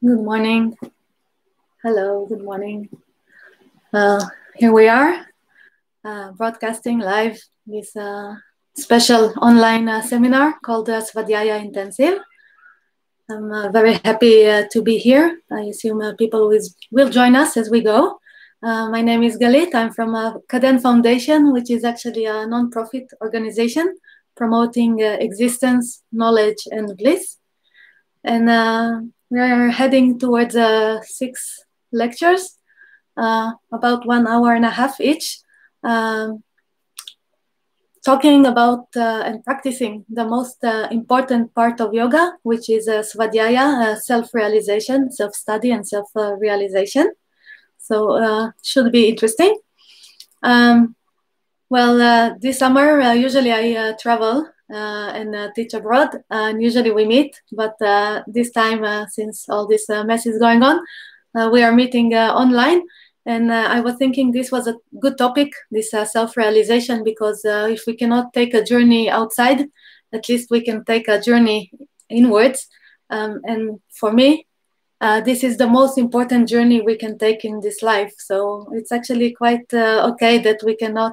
Good morning. Hello, good morning. Here we are, broadcasting live this special online seminar called Svadhyaya Intensive. I'm very happy to be here. I assume people will join us as we go. My name is Galit. I'm from Kaden Foundation, which is actually a non-profit organization promoting existence, knowledge, and bliss. And we are heading towards 6 lectures, about 1 hour and a half each, talking about and practicing the most important part of yoga, which is Svadhyaya, self-realization, self-study, and self-realization. So should be interesting. This summer, usually I travel and teach abroad, and usually we meet, but this time, since all this mess is going on, we are meeting online. And I was thinking this was a good topic, this self-realization, because if we cannot take a journey outside, at least we can take a journey inwards. And for me, this is the most important journey we can take in this life. So it's actually quite okay that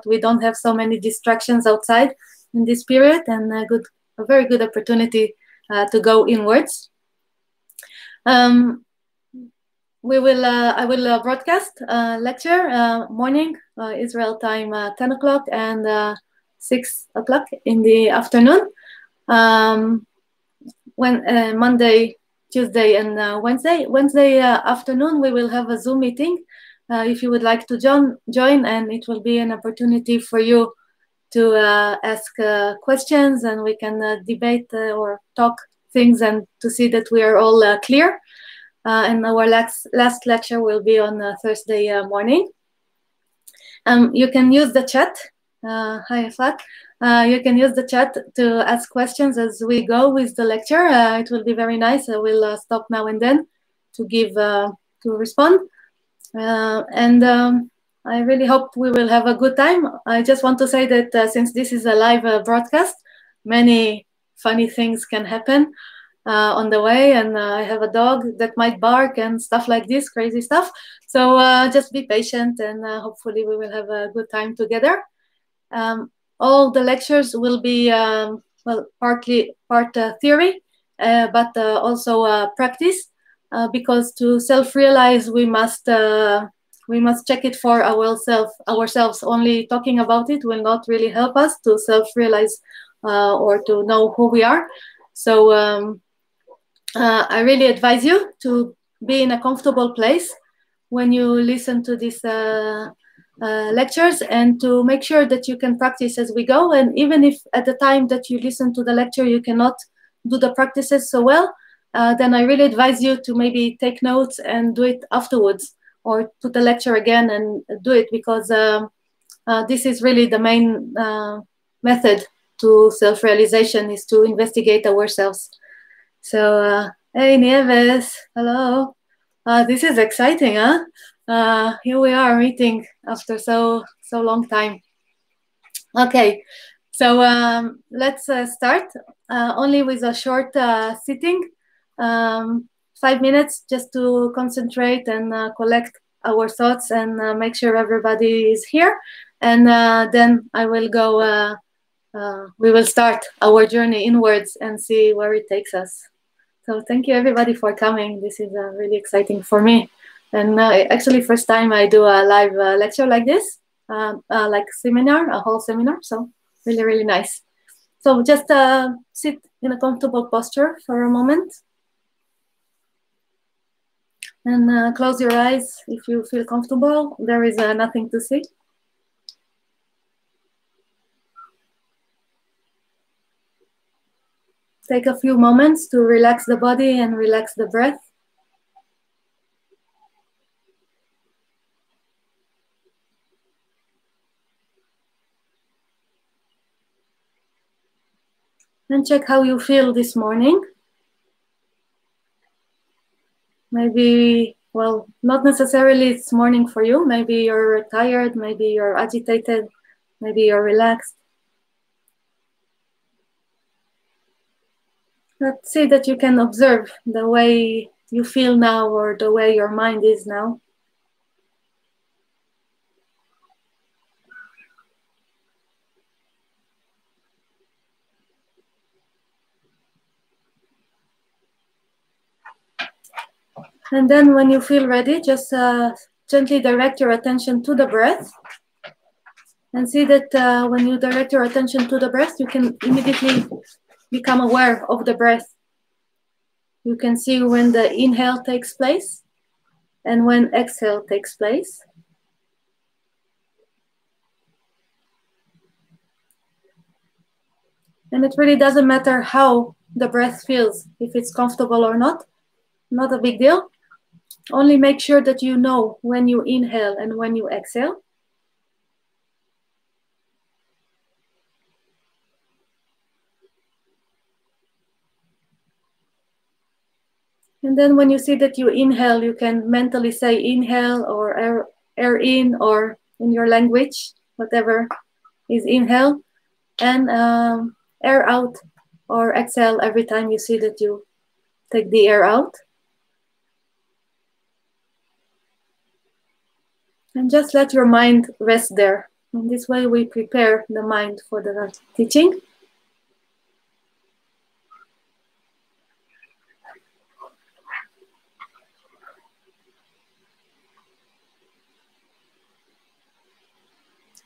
we don't have so many distractions outside in this period, and a very good opportunity to go inwards. I will broadcast lecture morning Israel time 10 o'clock and 6 o'clock in the afternoon. When Monday, Tuesday, and Wednesday. Wednesday afternoon we will have a Zoom meeting. If you would like to join, and it will be an opportunity for you to ask questions, and we can debate or talk things, and to see that we are all clear. And our last lecture will be on Thursday morning. You can use the chat. Hi, Afat. You can use the chat to ask questions as we go with the lecture. It will be very nice. I will stop now and then to respond. I really hope we will have a good time. I just want to say that since this is a live broadcast, many funny things can happen on the way, and I have a dog that might bark and stuff like this, crazy stuff. So just be patient, and hopefully we will have a good time together. All the lectures will be part theory, but also practice, because to self-realize we must check it for ourselves. Only talking about it will not really help us to self-realize or to know who we are. So I really advise you to be in a comfortable place when you listen to these lectures, and to make sure that you can practice as we go. And even if at the time that you listen to the lecture you cannot do the practices so well, then I really advise you to maybe take notes and do it afterwards, or put the lecture again and do it, because this is really the main method to self-realization, is to investigate ourselves. So hey Nieves, hello. This is exciting, huh? Here we are meeting after so long time. Okay, so let's start only with a short sitting, 5 minutes, just to concentrate and collect our thoughts and make sure everybody is here. And then I will go, we will start our journey inwards and see where it takes us. So thank you everybody for coming. This is really exciting for me. And actually first time I do a live lecture like this, like seminar, a whole seminar. So really, really nice. So just sit in a comfortable posture for a moment. And close your eyes if you feel comfortable. There is nothing to see. Take a few moments to relax the body and relax the breath. And check how you feel this morning. Maybe, well, not necessarily it's morning for you. Maybe you're tired, maybe you're agitated, maybe you're relaxed. Let's see that you can observe the way you feel now or the way your mind is now. And then when you feel ready, just gently direct your attention to the breath. And see that when you direct your attention to the breath, you can immediately become aware of the breath. You can see when the inhale takes place and when exhale takes place. And it really doesn't matter how the breath feels, if it's comfortable or not a big deal. Only make sure that you know when you inhale and when you exhale. And then when you see that you inhale, you can mentally say inhale or air in, or in your language, whatever is inhale, and air out or exhale every time you see that you take the air out. And just let your mind rest there. In this way, we prepare the mind for the teaching.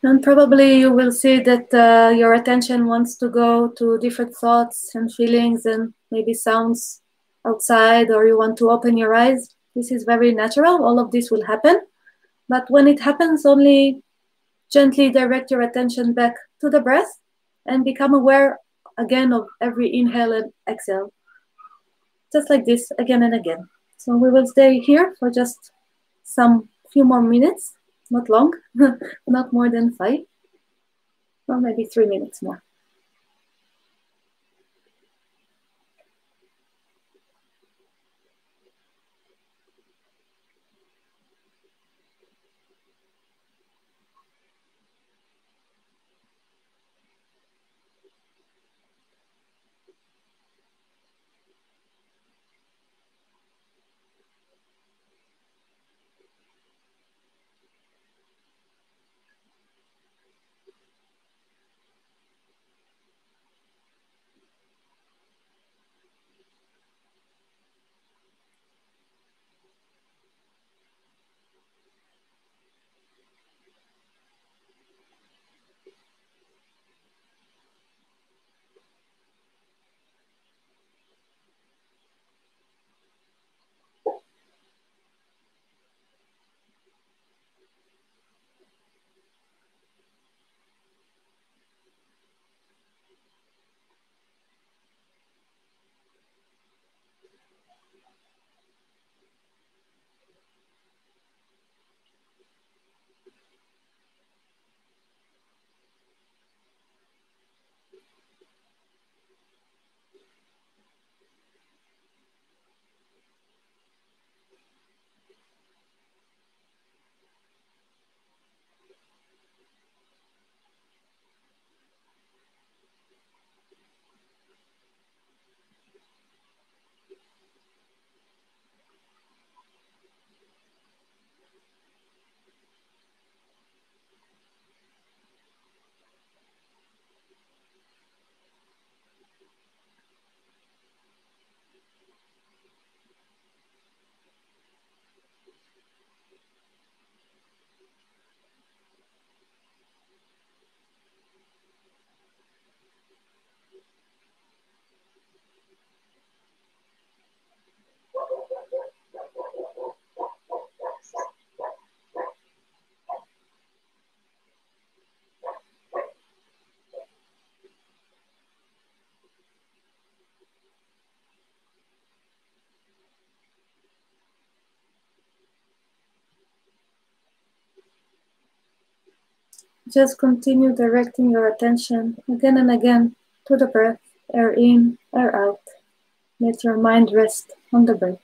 And probably you will see that your attention wants to go to different thoughts and feelings and maybe sounds outside, or you want to open your eyes. This is very natural. All of this will happen. But when it happens, only gently direct your attention back to the breath and become aware again of every inhale and exhale. Just like this, again and again. So we will stay here for just some few more minutes, not long, not more than 5, or maybe 3 minutes more. Just continue directing your attention again and again to the breath, air in, air out. Let your mind rest on the breath.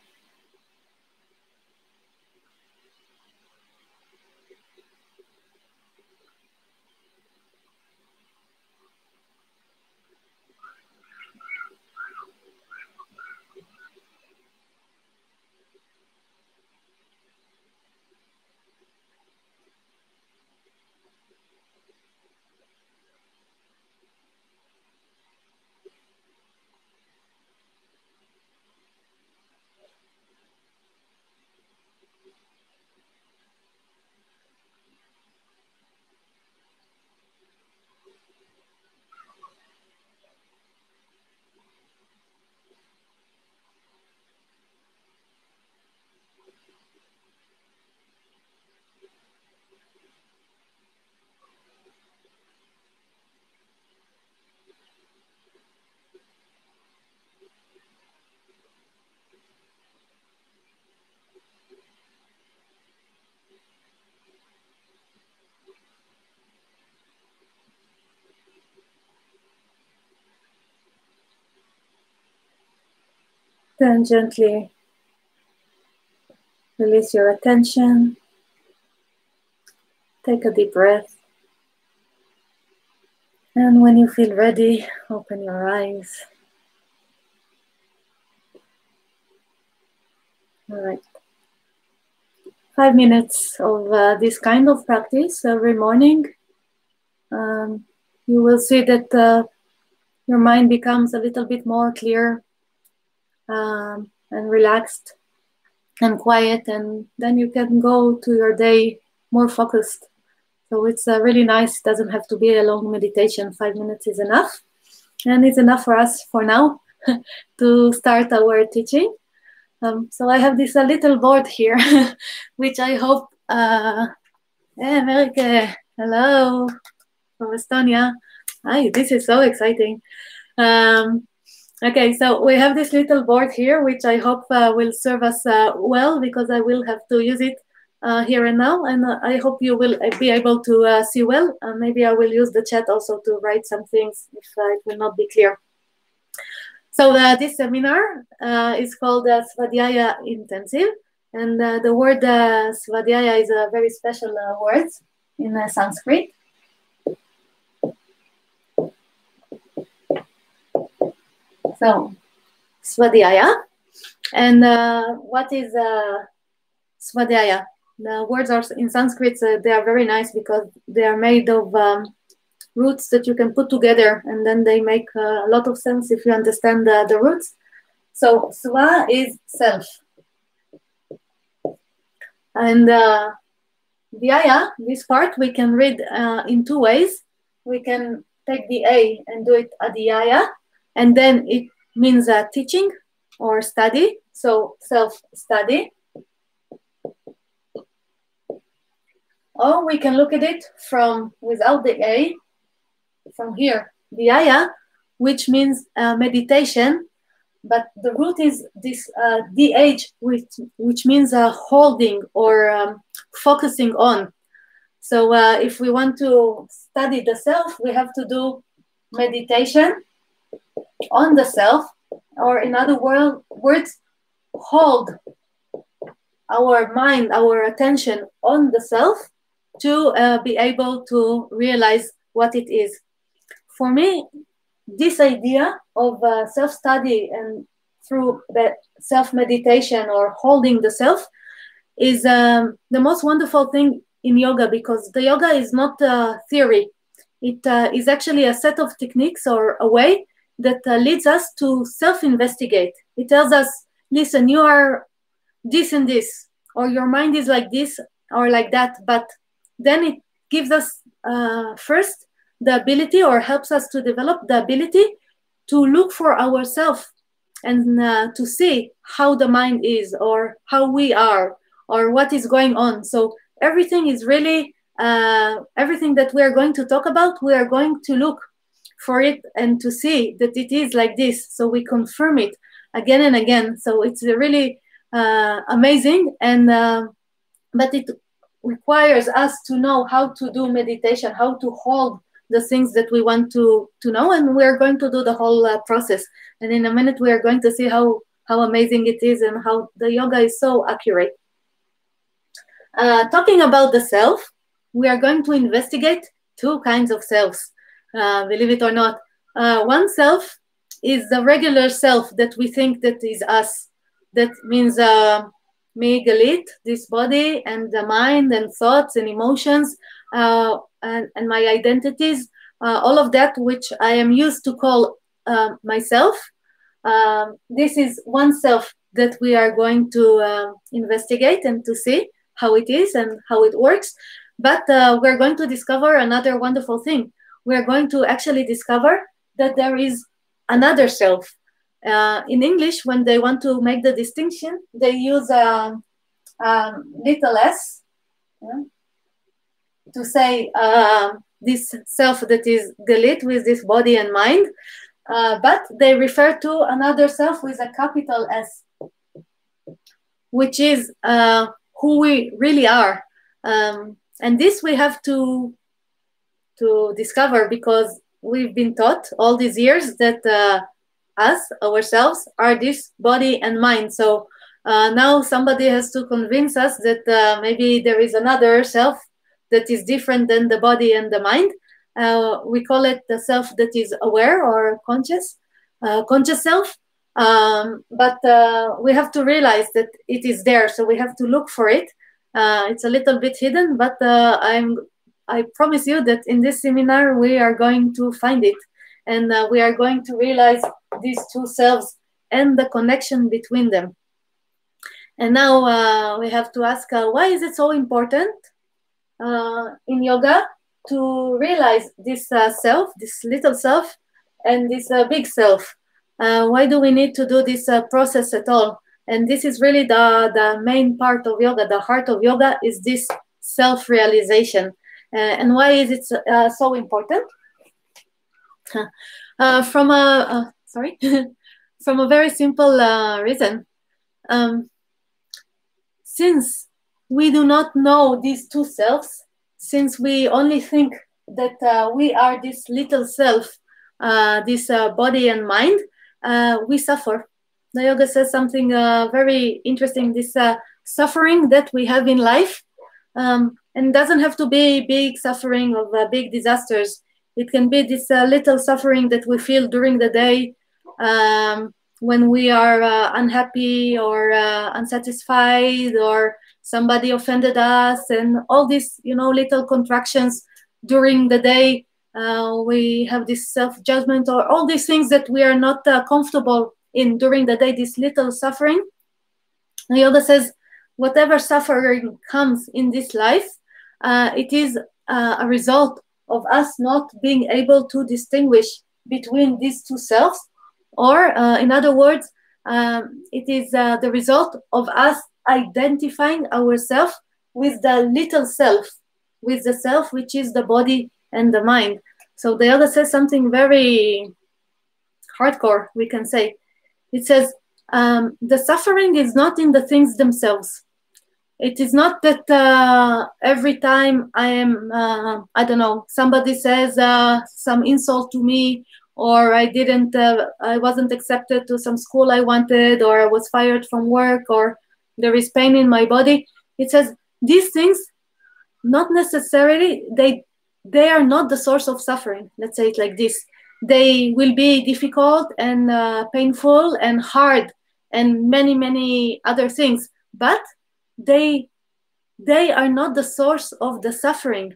Then gently release your attention. Take a deep breath. And when you feel ready, open your eyes. All right. 5 minutes of this kind of practice every morning. You will see that your mind becomes a little bit more clear and relaxed and quiet, and then you can go to your day more focused. So it's really nice. It doesn't have to be a long meditation. 5 minutes is enough. And it's enough for us for now to start our teaching. So I have this little board here, which I hope, America, hello, from Estonia. Hi, this is so exciting. Okay, so we have this little board here, which I hope will serve us well, because I will have to use it here and now, and I hope you will be able to see well. Maybe I will use the chat also to write some things if it will not be clear. So this seminar is called Svadhyaya Intensive, and the word Svadhyaya is a very special word in Sanskrit. So, Svadhyaya. And what is Svadhyaya? The words are in Sanskrit, they are very nice because they are made of roots that you can put together, and then they make a lot of sense if you understand the roots. So, Sva is self. And Dhyaya, this part, we can read in two ways. We can take the A and do it Adhyaya, and then it means teaching or study, so self-study. Or we can look at it from without the A, from here, Dhyaya, which means meditation, but the root is this DH, which means holding or focusing on. So if we want to study the self, we have to do meditation on the self, or in other words, hold our mind, our attention on the self to be able to realize what it is. For me, this idea of self-study and through the self-meditation or holding the self is the most wonderful thing in yoga, because the yoga is not theory. It is actually a set of techniques or a way that leads us to self-investigate. It tells us, listen, you are this and this, or your mind is like this or like that. But then it gives us first the ability, or helps us to develop the ability to look for ourselves and to see how the mind is, or how we are, or what is going on. So everything is really, everything that we are going to talk about, we are going to look for it and to see that it is like this. So we confirm it again and again. So it's really amazing. And but it requires us to know how to do meditation, how to hold the things that we want to know. And we're going to do the whole process. And in a minute, we are going to see how amazing it is and how the yoga is so accurate. Talking about the self, we are going to investigate two kinds of selves, believe it or not. One self is the regular self that we think that is us. That means me, Galit, this body, and the mind, and thoughts, and emotions, and my identities, all of that which I am used to call myself. This is one self that we are going to investigate and to see how it is and how it works. But we're going to discover another wonderful thing. We're going to actually discover that there is another self. In English, when they want to make the distinction, they use little s, to say this self that is Galit with this body and mind, but they refer to another self with a capital S, which is who we really are. And this we have to discover, because we've been taught all these years that us, ourselves, are this body and mind. So now somebody has to convince us that maybe there is another self that is different than the body and the mind. We call it the self that is aware or conscious self. But we have to realize that it is there, so we have to look for it. It's a little bit hidden, but I promise you that in this seminar we are going to find it, and we are going to realize these two selves and the connection between them. And now we have to ask, why is it so important in yoga to realize this self, this little self, and this big self? Why do we need to do this process at all? And this is really the main part of yoga. The heart of yoga is this self-realization. And why is it so important? From a from a very simple reason. Since we do not know these two selves, since we only think that we are this little self, this body and mind, we suffer. The yoga says something very interesting, this suffering that we have in life. And it doesn't have to be big suffering of big disasters. It can be this little suffering that we feel during the day when we are unhappy or unsatisfied, or somebody offended us, and all these, little contractions during the day. We have this self-judgment, or all these things that we are not comfortable in during the day, this little suffering. The yoga says, whatever suffering comes in this life, it is a result of us not being able to distinguish between these two selves, or in other words, it is the result of us identifying ourselves with the little self, with the self which is the body and the mind. So the yoga says something very hardcore, we can say. It says, the suffering is not in the things themselves. It is not that every time I am, I don't know, somebody says some insult to me, or I wasn't accepted to some school I wanted, or I was fired from work, or there is pain in my body. It says these things, not necessarily, they are not the source of suffering. Let's say it like this. They will be difficult and painful and hard and many, many other things, but they are not the source of the suffering.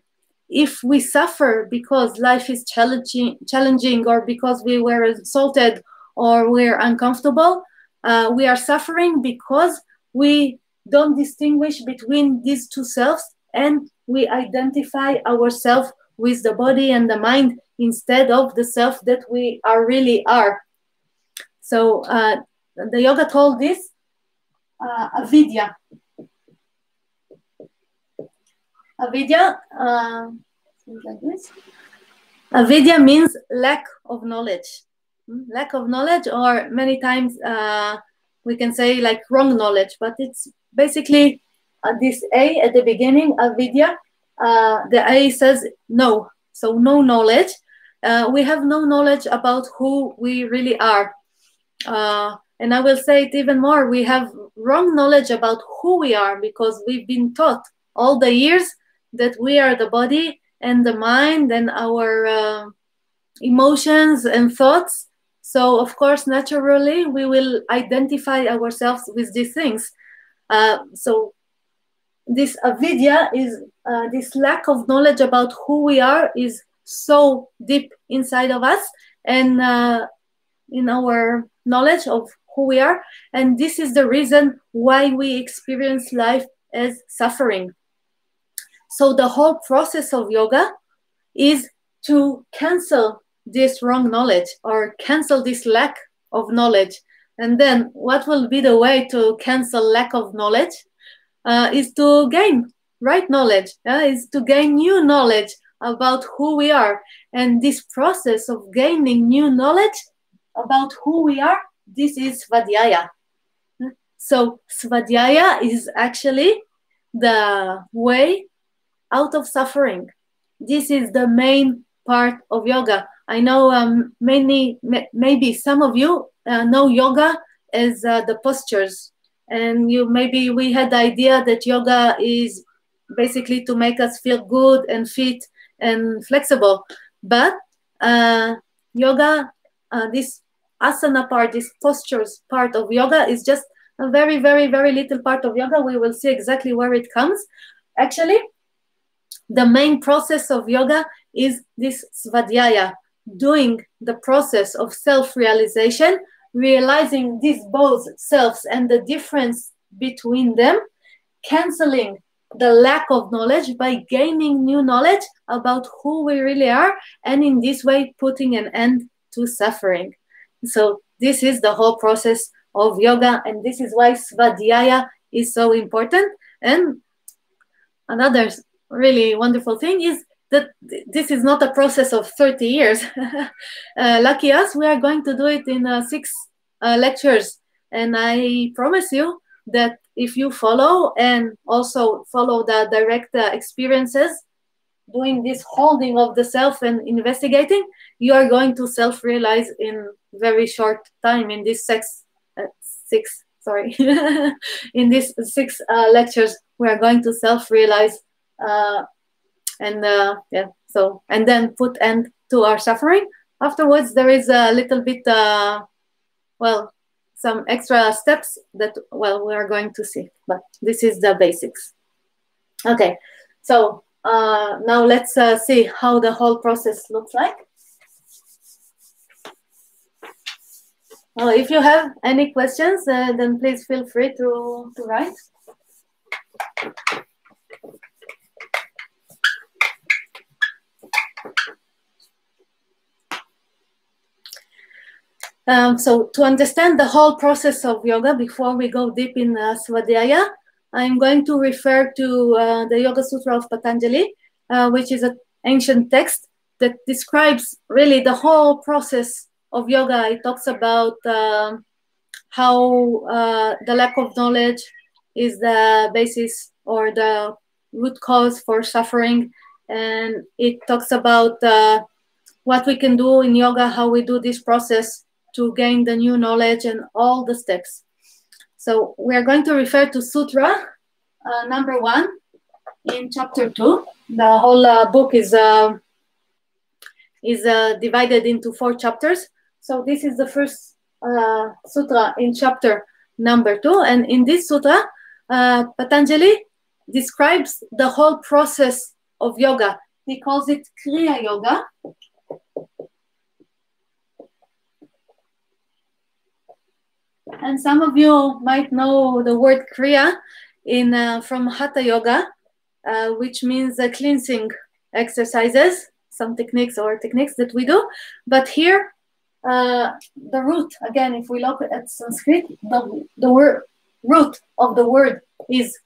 If we suffer because life is challenging, or because we were insulted, or we're uncomfortable, we are suffering because we don't distinguish between these two selves, and we identify ourselves with the body and the mind instead of the self that we really are. So the yoga called this avidya. Avidya, like this. Avidya means lack of knowledge. Lack of knowledge, or many times we can say like wrong knowledge, but it's basically this A at the beginning, avidya. The A says no, so no knowledge. We have no knowledge about who we really are. And I will say it even more, we have wrong knowledge about who we are, because we've been taught all the years that we are the body and the mind and our emotions and thoughts. So of course, naturally, we will identify ourselves with these things. So this avidya is this lack of knowledge about who we are is so deep inside of us, and in our knowledge of who we are. And this is the reason why we experience life as suffering. So the whole process of yoga is to cancel this wrong knowledge, or cancel this lack of knowledge. And then what will be the way to cancel lack of knowledge? Is to gain right knowledge, is to gain new knowledge about who we are. And this process of gaining new knowledge about who we are, this is Svadhyaya. So Svadhyaya is actually the way out of suffering. This is the main part of yoga. I know maybe some of you know yoga as the postures, and maybe we had the idea that yoga is basically to make us feel good and fit and flexible. But yoga, this asana part, this postures part of yoga is just a very, very, very little part of yoga. We will see exactly where it comes. Actually, the main process of yoga is this Svadhyaya, doing the process of self-realization, realizing these both selves and the difference between them, canceling the lack of knowledge by gaining new knowledge about who we really are, and in this way putting an end to suffering. So this is the whole process of yoga, and this is why Svadhyaya is so important. And another really wonderful thing is that this is not a process of 30 years. Lucky us, we are going to do it in 6 lectures. And I promise you that if you follow and also follow the direct experiences, doing this holding of the self and investigating, you are going to self-realize in very short time in these in these 6 lectures. We are going to self-realize and then put end to our suffering. Afterwards, there is a little bit, some extra steps that, we are going to see, but this is the basics. Okay, so now let's see how the whole process looks like. If you have any questions, then please feel free to write. So to understand the whole process of yoga, before we go deep in Svadhyaya, I'm going to refer to the Yoga Sutra of Patanjali, which is an ancient text that describes really the whole process of yoga. It talks about how the lack of knowledge is the basis or the root cause for suffering. And it talks about what we can do in yoga, how we do this process to gain the new knowledge and all the steps. So we are going to refer to Sutra number 1 in chapter 2. The whole book is divided into 4 chapters. So this is the first sutra in chapter number 2. And in this sutra, Patanjali describes the whole process of yoga. He calls it Kriya Yoga. And some of you might know the word Kriya from Hatha Yoga, which means cleansing exercises, some techniques that we do. But here, the root, again, if we look at Sanskrit, the word root of the word is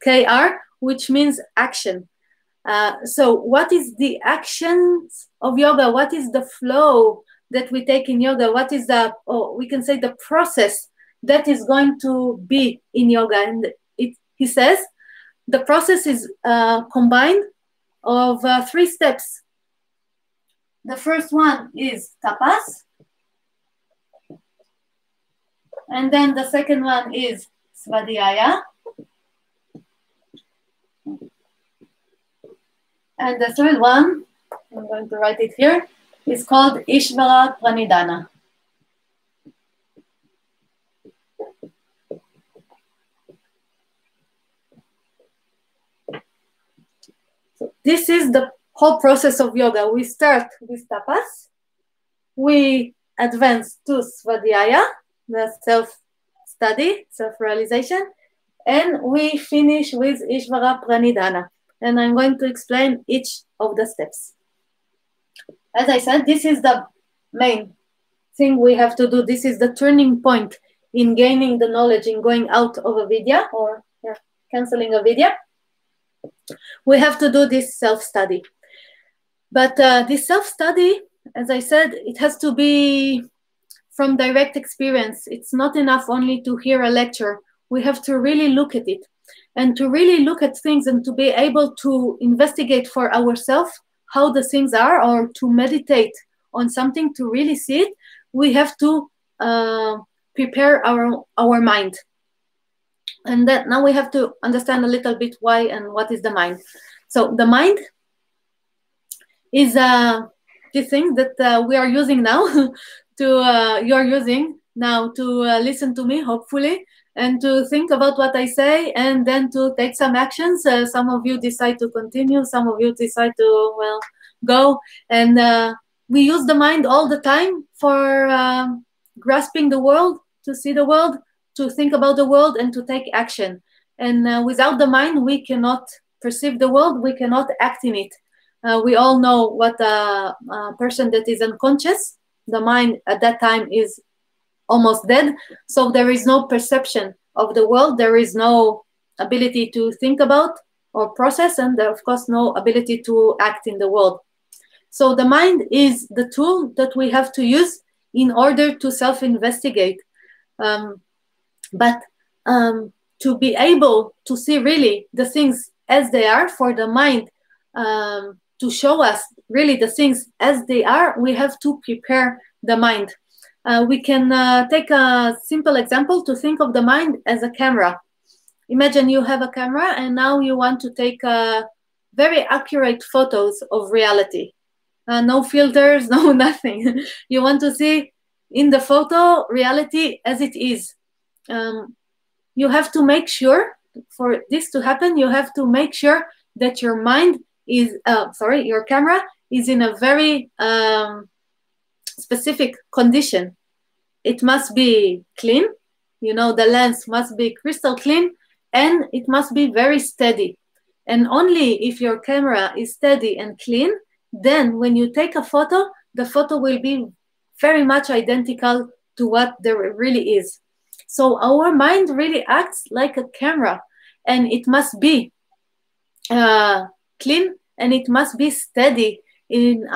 K-R, which means action. So what is the actions of yoga? What is the flow that we take in yoga? What is we can say the process that is going to be in yoga? And he says the process is combined of 3 steps. The first one is tapas, and then the second one is svadhyaya, and the third one, I'm going to write it here, is called Ishvara Pranidhana. So this is the whole process of yoga. We start with tapas, we advance to svadhyaya, the self-study, self-realization, and we finish with Ishvara Pranidhana. And I'm going to explain each of the steps. As I said, this is the main thing we have to do. This is the turning point in gaining the knowledge, in going out of avidya or canceling avidya. We have to do this self-study. But this self-study, as I said, it has to be from direct experience. It's not enough only to hear a lecture. We have to really look at it and to really look at things and to be able to investigate for ourselves how the things are, or to meditate on something, to really see it, we have to prepare our mind. And that now we have to understand a little bit why and what is the mind. So the mind is the thing that we are using now to you are using now to listen to me, hopefully, and to think about what I say, and then to take some actions. Some of you decide to continue, some of you decide to, well, go. And we use the mind all the time for grasping the world, to see the world, to think about the world, and to take action. And without the mind, we cannot perceive the world, we cannot act in it. We all know what a person that is unconscious, the mind at that time is almost dead. So there is no perception of the world. There is no ability to think about or process, and of course, no ability to act in the world. So the mind is the tool that we have to use in order to self-investigate. But to be able to see really the things as they are, for the mind to show us really the things as they are, we have to prepare the mind. We can take a simple example to think of the mind as a camera. Imagine you have a camera and now you want to take very accurate photos of reality. No filters, no nothing. You want to see in the photo reality as it is. You have to make sure, for this to happen, you have to make sure that your mind is, your camera is in a very specific condition. It must be clean, you know, the lens must be crystal clean, and it must be very steady. And only if your camera is steady and clean, then when you take a photo, the photo will be very much identical to what there really is. So our mind really acts like a camera, and it must be clean, and it must be steady in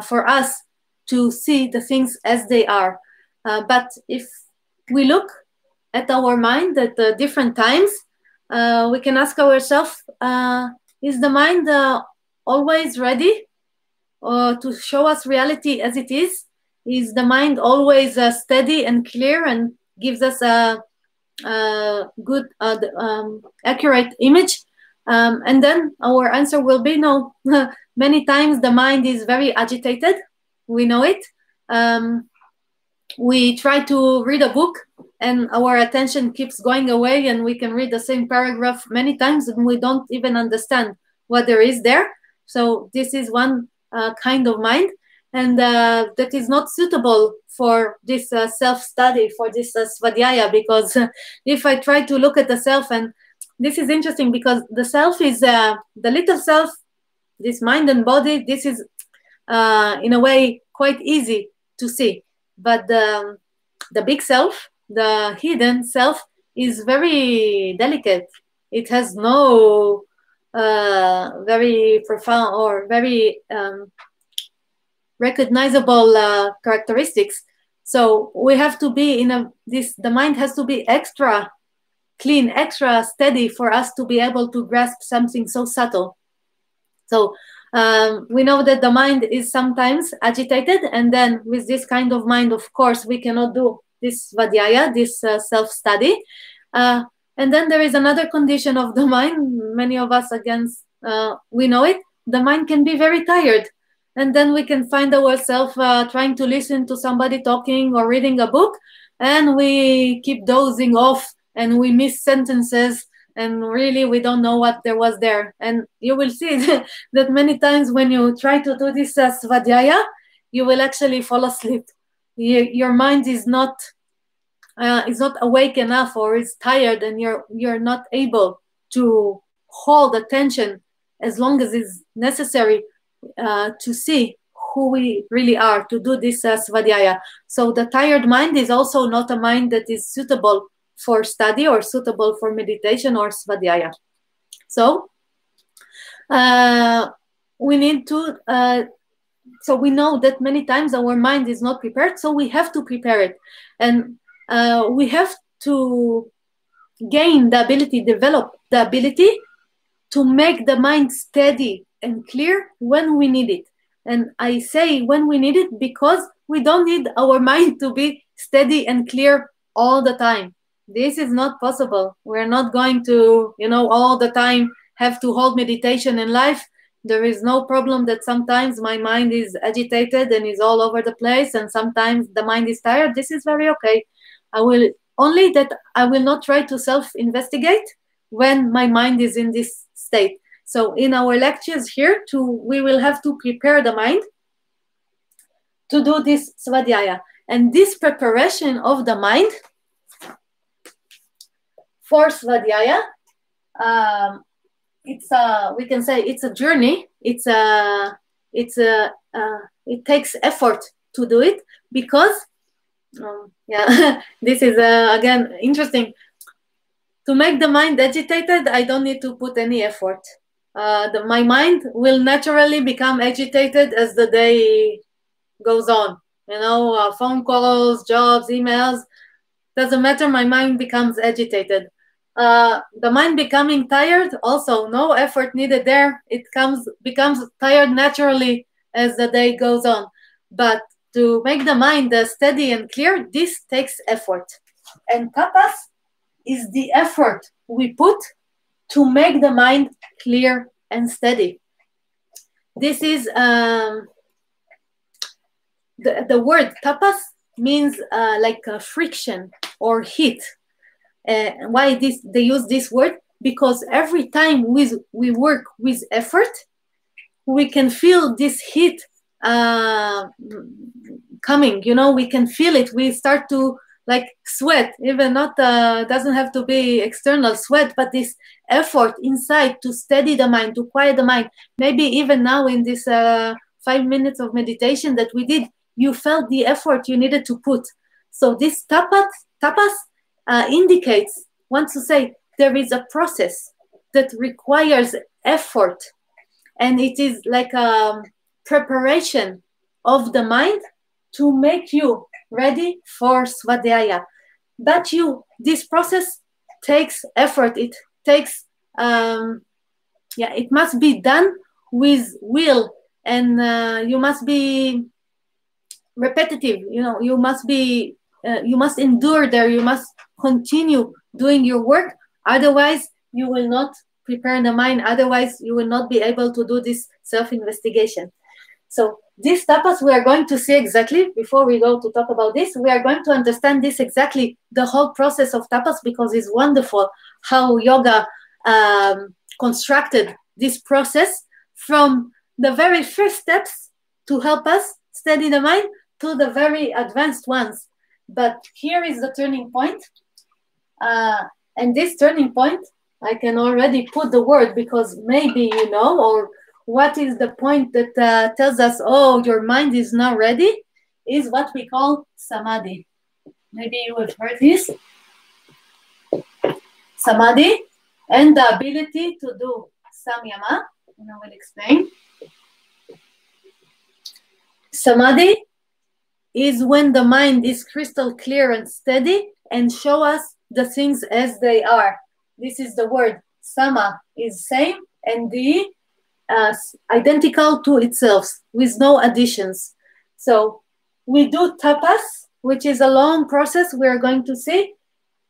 for us to see the things as they are. But if we look at our mind at different times, we can ask ourselves, is the mind always ready to show us reality as it is? Is the mind always steady and clear and gives us a good, accurate image? And then our answer will be no. Many times the mind is very agitated. We know it. We try to read a book and our attention keeps going away, and we can read the same paragraph many times and we don't even understand what there is there. So this is one kind of mind, and that is not suitable for this self-study, for this Svadhyaya, because if I try to look at the self, and this is interesting because the self is the little self, this mind and body, this is in a way quite easy to see. But the big self, the hidden self, is very delicate. It has no very profound or very recognizable characteristics. So we have to be in the mind has to be extra clean, extra steady for us to be able to grasp something so subtle. So we know that the mind is sometimes agitated, and then with this kind of mind, of course, we cannot do this Svadhyaya, this self-study. And then there is another condition of the mind. Many of us, we know it. The mind can be very tired. And then we can find ourselves trying to listen to somebody talking or reading a book, and we keep dozing off and we miss sentences, and really we don't know what there was there. And you will see that many times when you try to do this Svadhyaya, you will actually fall asleep. Your mind is not awake enough, or is tired, and you're not able to hold attention as long as is necessary to see who we really are, to do this Svadhyaya. So the tired mind is also not a mind that is suitable for study or suitable for meditation or Svadhyaya. So we need to, so we know that many times our mind is not prepared, so we have to prepare it. And we have to gain the ability, develop the ability to make the mind steady and clear when we need it. And I say when we need it because we don't need our mind to be steady and clear all the time. This is not possible. We're not going to, all the time have to hold meditation in life. There is no problem that sometimes my mind is agitated and is all over the place, and sometimes the mind is tired. This is very okay. I will not try to self-investigate when my mind is in this state. So in our lectures here, we will have to prepare the mind to do this Svadhyaya. And this preparation of the mind for Svadhyaya, we can say it's a journey. It takes effort to do it because, this is again interesting. To make the mind agitated, I don't need to put any effort. My mind will naturally become agitated as the day goes on. Phone calls, jobs, emails, doesn't matter, my mind becomes agitated. The mind becoming tired, also no effort needed there. It becomes tired naturally as the day goes on. But to make the mind steady and clear, this takes effort. And tapas is the effort we put to make the mind clear and steady. This is the word tapas means like friction or heat. Why they use this word? Because every time we work with effort, we can feel this heat coming. We can feel it. We start to sweat, even not doesn't have to be external sweat, but this effort inside to steady the mind, to quiet the mind. Maybe even now in this 5 minutes of meditation that we did, you felt the effort you needed to put. So this tapas indicates, wants to say, there is a process that requires effort, and it is like a preparation of the mind to make you ready for Svadhyaya. But this process takes effort. It takes, it must be done with will, and you must be repetitive. You must endure there. You must continue doing your work. Otherwise, you will not prepare the mind. Otherwise, you will not be able to do this self-investigation. So this tapas we are going to see exactly, before we go to talk about this, we are going to understand this exactly, the whole process of tapas, because it's wonderful how yoga constructed this process from the very first steps to help us steady the mind to the very advanced ones. But here is the turning point. And this turning point, I can already put the word because maybe or what is the point that tells us, oh, your mind is now ready, is what we call Samadhi. Maybe you have heard this. Samadhi and the ability to do Samyama, and I will explain. Samadhi is when the mind is crystal clear and steady and show us the things as they are. This is the word. Sama is same, and the identical to itself with no additions. So we do tapas, which is a long process. We are going to see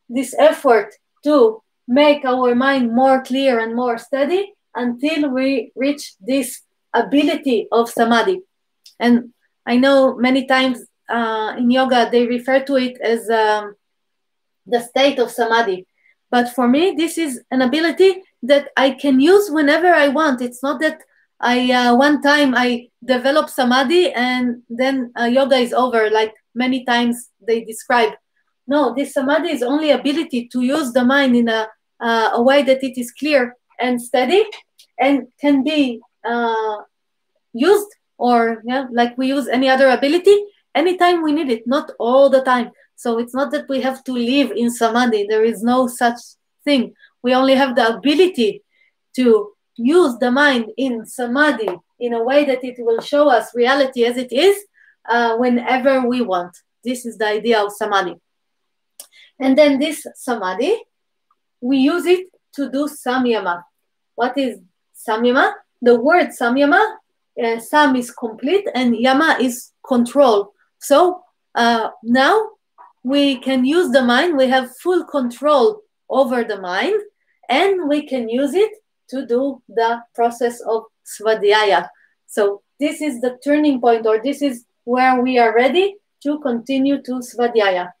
this effort to make our mind more clear and more steady until we reach this ability of Samadhi. And I know many times in yoga they refer to it as the state of Samadhi. But for me, this is an ability that I can use whenever I want. It's not that one time I develop Samadhi and then yoga is over, like many times they describe. No, this Samadhi is only ability to use the mind in a way that it is clear and steady and can be used, or like we use any other ability anytime we need it, not all the time. So it's not that we have to live in Samadhi. There is no such thing. We only have the ability to use the mind in Samadhi in a way that it will show us reality as it is whenever we want. This is the idea of Samadhi. And then this Samadhi, we use it to do Samyama. What is Samyama? the word Samyama, Sam is complete and Yama is control. So now we can use the mind. We have full control over the mind, and we can use it to do the process of Svadhyaya. So this is the turning point, or this is where we are ready to continue to Svadhyaya.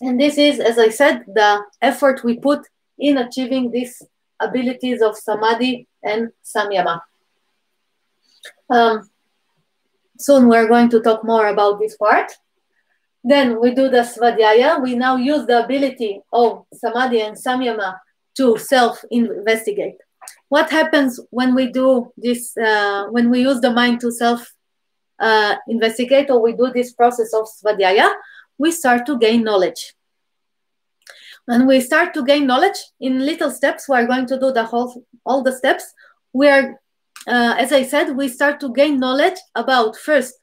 And this is, as I said, the effort we put in achieving these abilities of Samadhi and Samyama. Soon we're going to talk more about this part. Then we do the Svadhyaya. We now use the ability of Samadhi and Samyama to self-investigate. What happens when we do this, when we use the mind to self-investigate, or we do this process of Svadhyaya? We start to gain knowledge. When we start to gain knowledge in little steps, we're going to do all the steps. We are, as I said, we start to gain knowledge about first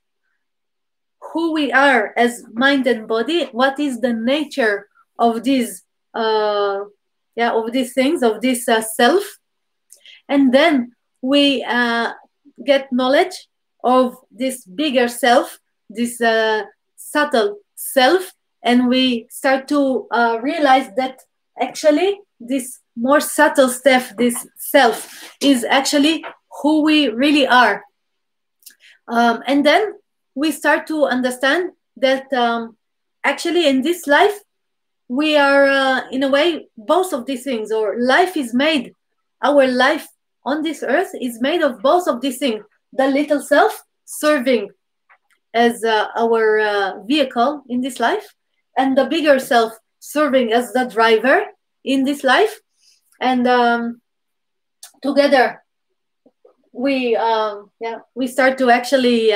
who we are as mind and body, what is the nature of these, of these things, of this self, and then we get knowledge of this bigger self, this subtle self, and we start to realize that actually this more subtle stuff, this self, is actually who we really are. And then we start to understand that actually in this life, we are in a way both of these things, or life is made, our life on this earth is made of both of these things. The little self serving as our vehicle in this life, and the bigger self serving as the driver in this life. And together we start to actually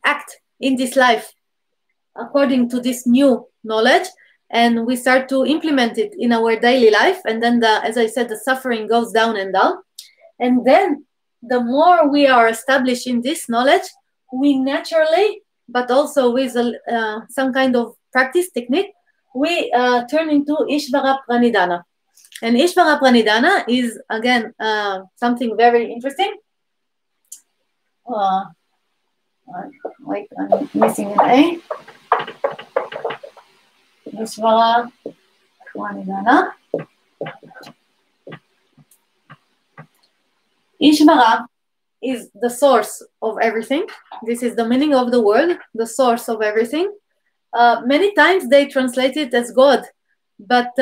act in this life according to this new knowledge, and we start to implement it in our daily life. And then, as I said, the suffering goes down and down. And then the more we are established in this knowledge, we naturally, but also with some kind of practice technique, we turn into Ishvara Pranidhana. And Ishvara Pranidhana is, again, something very interesting. Wait, I'm missing an A. Ishvara Pranidhana. Ishvara is the source of everything. This is the meaning of the word, the source of everything. Many times they translate it as God, but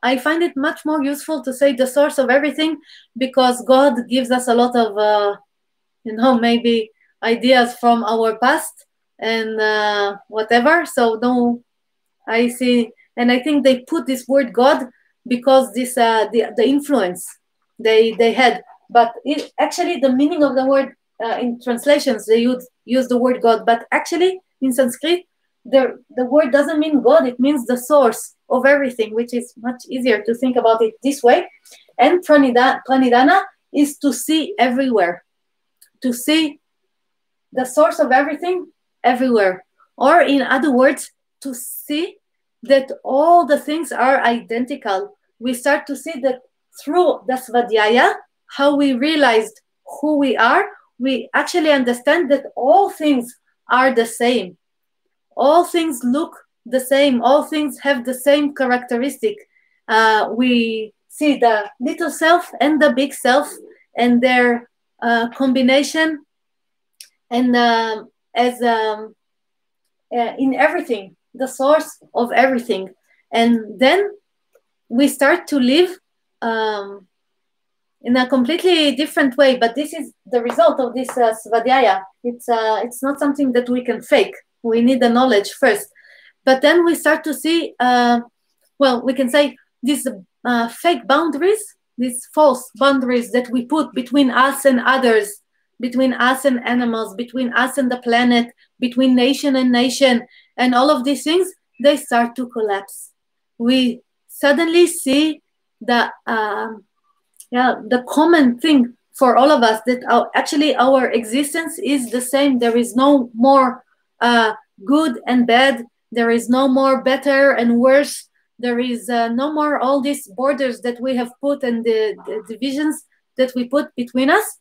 I find it much more useful to say the source of everything, because God gives us a lot of, maybe ideas from our past and whatever. So no, I see, and I think they put this word God because this the influence they had. But actually, the meaning of the word in translations, they use the word God. But actually, in Sanskrit, the word doesn't mean God. It means the source of everything, which is much easier to think about it this way. And Pranidhana is to see everywhere, to see the source of everything everywhere. Or in other words, to see that all the things are identical. We start to see that through the Svadhyaya, how we realized who we are, we actually understand that all things are the same. All things look the same. All things have the same characteristic. We see the little self and the big self and their combination, and as in everything, the source of everything. And then we start to live in a completely different way. But this is the result of this Svadhyaya. It's not something that we can fake. We need the knowledge first. But then we start to see, we can say these fake boundaries, these false boundaries that we put between us and others, between us and animals, between us and the planet, between nation and nation, and all of these things, they start to collapse. We suddenly see the common thing for all of us, that actually our existence is the same. There is no more good and bad. There is no more better and worse. There is no more all these borders that we have put and the divisions that we put between us.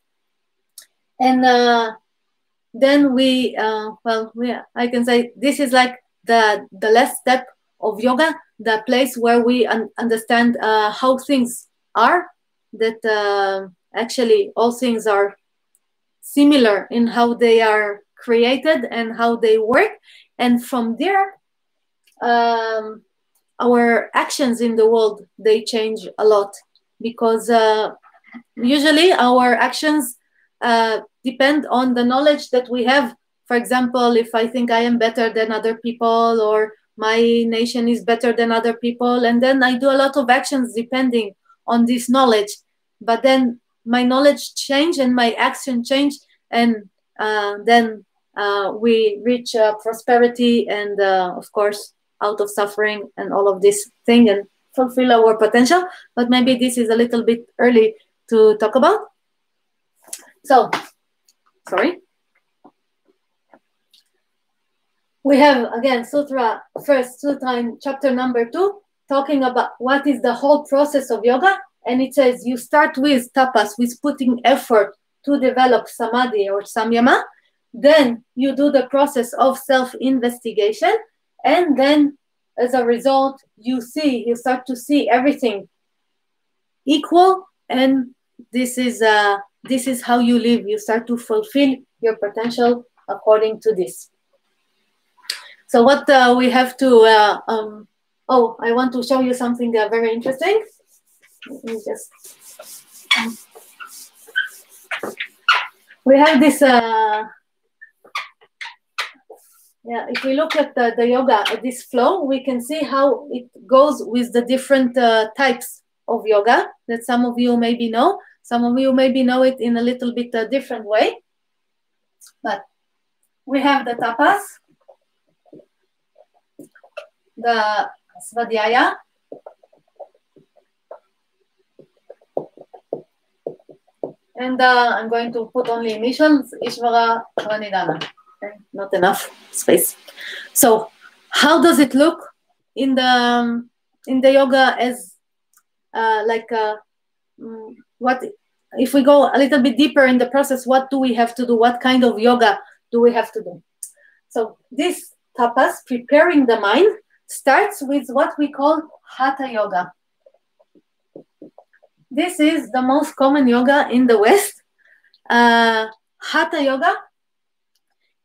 And then I can say this is like the last step of yoga, the place where we understand how things are, that actually all things are similar in how they are created and how they work. And from there, our actions in the world, they change a lot, because usually our actions depend on the knowledge that we have. For example, if I think I am better than other people, or my nation is better than other people, and then I do a lot of actions depending on this knowledge. But then my knowledge change and my action change, and then we reach prosperity and of course out of suffering and all of this thing, and fulfill our potential. But maybe this is a little bit early to talk about. So, sorry. We have again first sutra in chapter number 2, talking about what is the whole process of yoga. And it says you start with tapas, with putting effort to develop samadhi or samyama. Then you do the process of self-investigation. And then as a result, you start to see everything equal. And this is how you live. You start to fulfill your potential according to this. So what we have to, I want to show you something very interesting. Let me just, we have this, if we look at the yoga, at this flow, we can see how it goes with the different types of yoga that some of you maybe know. Some of you maybe know it in a little bit different way. But we have the tapas, the Svadhyaya, and I'm going to put only initials, Ishvara, Pranayama. Okay, not enough space. So how does it look in the yoga as what if we go a little bit deeper in the process? What do we have to do? What kind of yoga do we have to do? So this tapas, preparing the mind, starts with what we call Hata Yoga. This is the most common yoga in the West. Hatha Yoga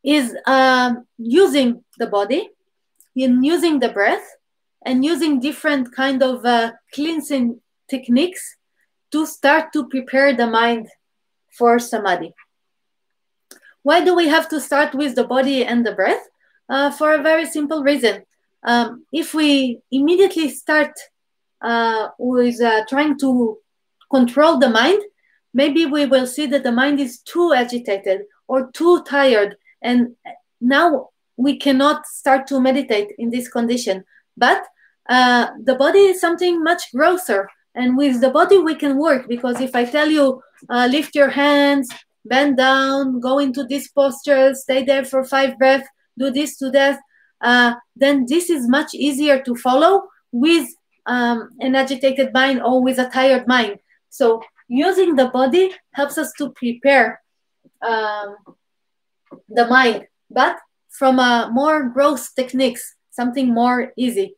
is using the body, in using the breath, and using different kind of cleansing techniques to start to prepare the mind for Samadhi. Why do we have to start with the body and the breath? For a very simple reason. If we immediately start with trying to control the mind, maybe we will see that the mind is too agitated or too tired, and now we cannot start to meditate in this condition. But the body is something much grosser, and with the body we can work, because if I tell you lift your hands, bend down, go into this posture, stay there for 5 breaths, do this, do that, then this is much easier to follow with an agitated mind or with a tired mind. So using the body helps us to prepare the mind, but from a more gross techniques, something more easy.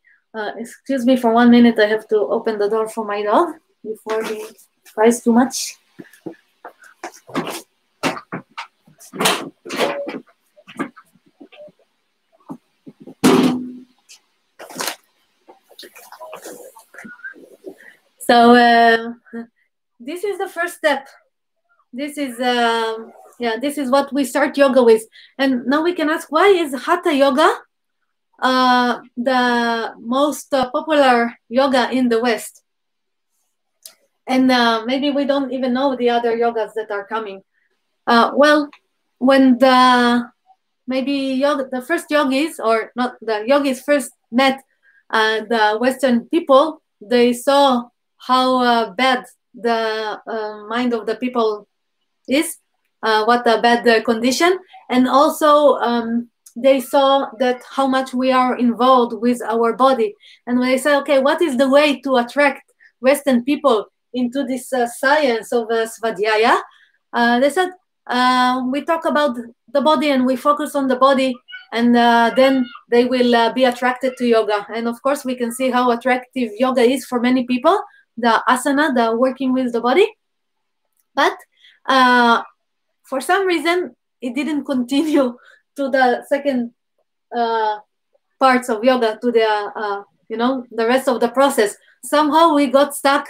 Excuse me for 1 minute, I have to open the door for my dog before he cries too much. So this is the first step. This is this is what we start yoga with. And now we can ask, why is Hatha Yoga the most popular yoga in the West? And maybe we don't even know the other yogas that are coming. Well, when the first yogis, or not the yogis, first met the Western people, they saw how bad the mind of the people is, what a bad condition, and also they saw that how much we are involved with our body. And when they say, okay, what is the way to attract Western people into this science of Svadhyaya? They said, we talk about the body and we focus on the body, and then they will be attracted to yoga. And of course, we can see how attractive yoga is for many people, the asana, the working with the body. But for some reason, it didn't continue to the second parts of yoga, to the the rest of the process. Somehow we got stuck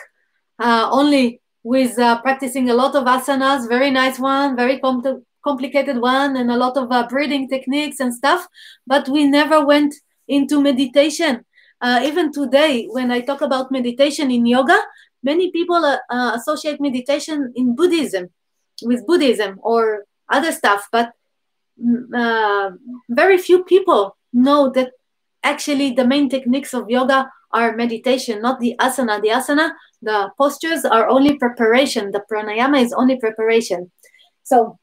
only with practicing a lot of asanas, very nice one, very complicated one, and a lot of breathing techniques and stuff, but we never went into meditation. Even today, when I talk about meditation in yoga, many people associate meditation in Buddhism, with Buddhism or other stuff, but very few people know that actually the main techniques of yoga are meditation, not the asana. The asana, the postures are only preparation. The pranayama is only preparation. So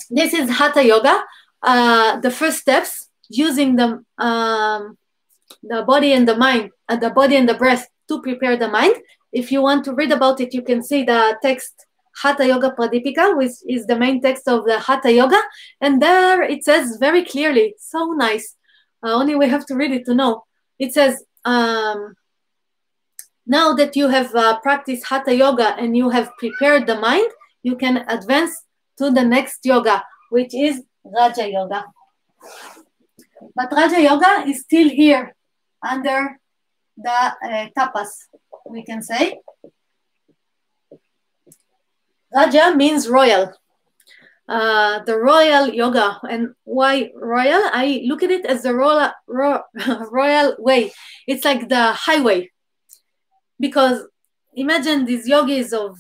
this is Hatha Yoga. The first steps, using the body and the mind, the body and the breath to prepare the mind. If you want to read about it, you can see the text Hata Yoga Pradipika, which is the main text of the Hatha Yoga. And there it says very clearly, so nice. Only we have to read it to know. It says, now that you have practiced Hatha Yoga and you have prepared the mind, you can advance to the next yoga, which is Raja Yoga. But Raja Yoga is still here under the tapas, we can say. Raja means royal. The royal yoga. And why royal? I look at it as the royal way. It's like the highway. Because imagine these yogis of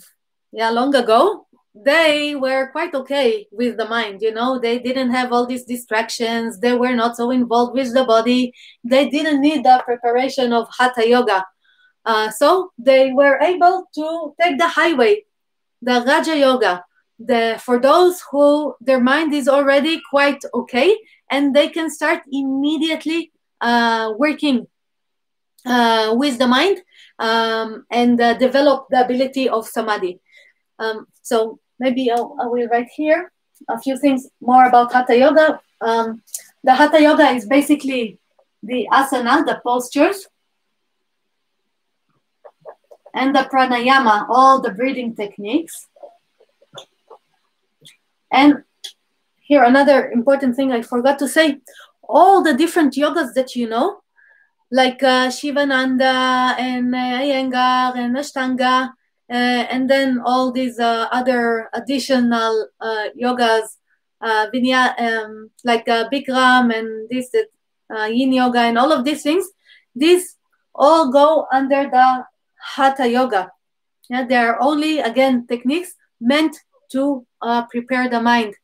long ago, they were quite okay with the mind, they didn't have all these distractions, they were not so involved with the body, they didn't need the preparation of Hatha Yoga. So they were able to take the highway, the Raja Yoga, for those who their mind is already quite okay, and they can start immediately working with the mind and develop the ability of Samadhi. So maybe I will write here a few things more about Hatha Yoga. The Hatha Yoga is basically the asana, the postures, and the pranayama, all the breathing techniques. And here another important thing I forgot to say, all the different yogas that like Shivananda and Iyengar and Ashtanga, and then all these other additional yogas, like Bikram and this Yin Yoga and all of these things, these all go under the Hatha Yoga. They are only, again, techniques meant to prepare the mind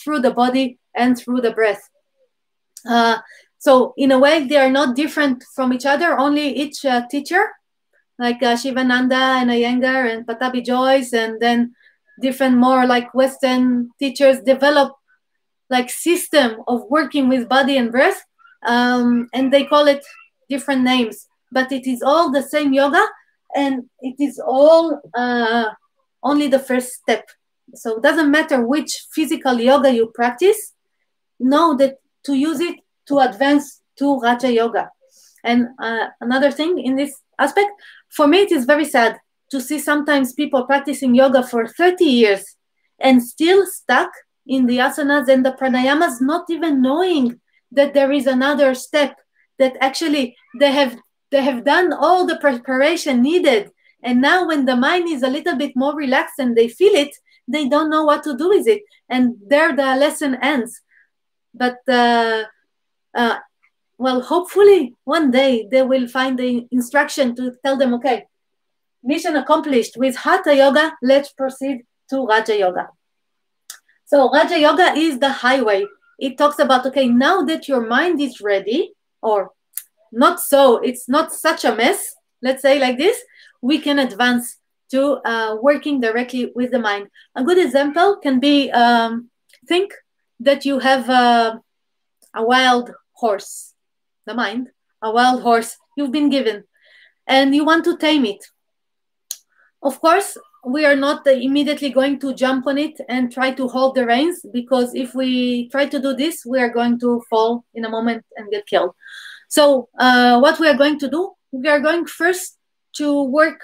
through the body and through the breath. So in a way, they are not different from each other, only each teacher, like Shivananda and Iyengar and Patabi Joyce, and then different more like Western teachers develop like system of working with body and breath, and they call it different names, but it is all the same yoga, and it is all only the first step. So it doesn't matter which physical yoga you practice, know that to use it to advance to Raja Yoga. And another thing in this aspect, for me, it is very sad to see sometimes people practicing yoga for 30 years and still stuck in the asanas and the pranayamas, not even knowing that there is another step, that actually they have done all the preparation needed. And now when the mind is a little bit more relaxed and they feel it, they don't know what to do with it. And there the lesson ends. But well, hopefully one day they will find the instruction to tell them, okay, mission accomplished with Hatha Yoga, let's proceed to Raja Yoga. So Raja Yoga is the highway. It talks about, okay, now that your mind is ready, or not so, it's not such a mess, let's say like this, we can advance to working directly with the mind. A good example can be, think that you have a wild horse, the mind, a wild horse you've been given, and you want to tame it. Of course, we are not immediately going to jump on it and try to hold the reins, because if we try to do this, we are going to fall in a moment and get killed. So what we are going to do, we are going first to work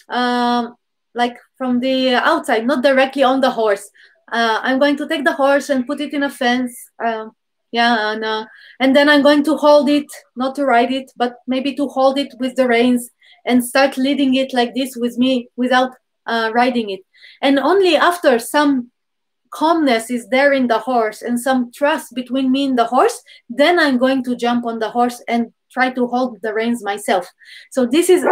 like from the outside, not directly on the horse. I'm going to take the horse and put it in a fence. And then I'm going to hold it, not to ride it, but maybe to hold it with the reins and start leading it like this with me without riding it. And only after some calmness is there in the horse and some trust between me and the horse, then I'm going to jump on the horse and try to hold the reins myself. So this is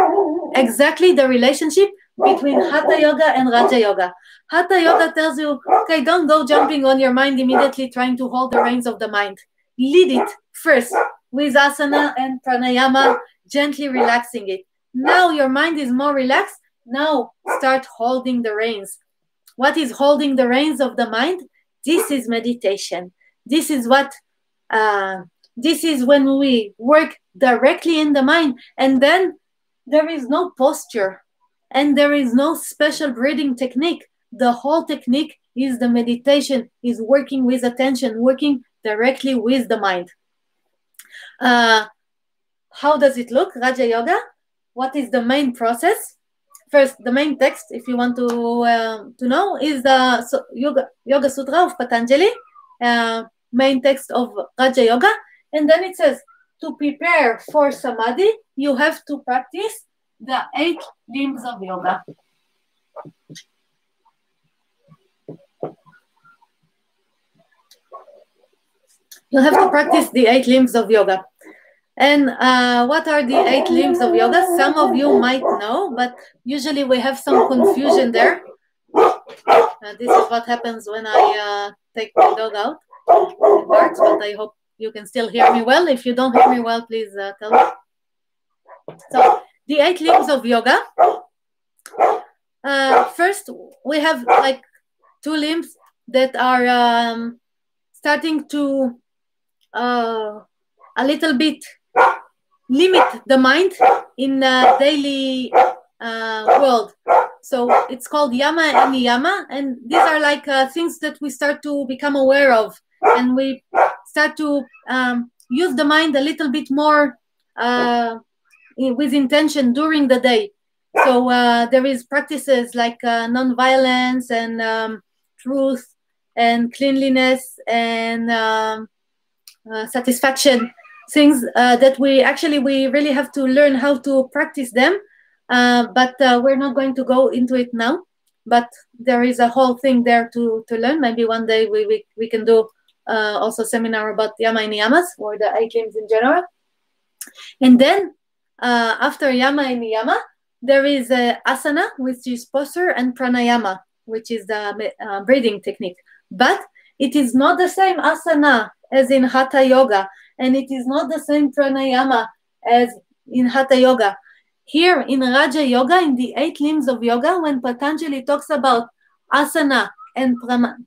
exactly the relationship between Hatha Yoga and Raja Yoga. Hatha Yoga tells you, okay, don't go jumping on your mind immediately trying to hold the reins of the mind. Lead it first with asana and pranayama, gently relaxing it. Now your mind is more relaxed. Now start holding the reins. What is holding the reins of the mind? This is meditation. This is what, this is when we work directly in the mind, and then there is no posture and there is no special breathing technique. The whole technique is the meditation, is working with attention, working directly with the mind. How does it look, Raja Yoga? What is the main process? First, the main text, if you want to know, is the Yoga Sutra of Patanjali, main text of Raja Yoga. And then it says, to prepare for Samadhi, you have to practice the 8 limbs of yoga. You have to practice the 8 limbs of yoga. And what are the 8 limbs of yoga? Some of you might know, but usually we have some confusion there. This is what happens when I take my dog out. It hurts, but I hope you can still hear me well. If you don't hear me well, please tell me. So, the 8 limbs of yoga. First, we have like 2 limbs that are starting to a little bit limit the mind in the daily world. So it's called yama and niyama, and these are like things that we start to become aware of, and we start to use the mind a little bit more with intention during the day. So there is practices like non-violence and truth and cleanliness and satisfaction, things that we really have to learn how to practice them, but we're not going to go into it now. But there is a whole thing there to learn. Maybe one day we can do also seminar about yama and niyamas, or the 8 limbs in general. And then after yama and niyama, there is asana, which is posture, and pranayama, which is the breathing technique. But it is not the same asana as in Hatha Yoga, and it is not the same pranayama as in Hatha Yoga. Here in Raja Yoga, in the 8 limbs of yoga, when Patanjali talks about asana and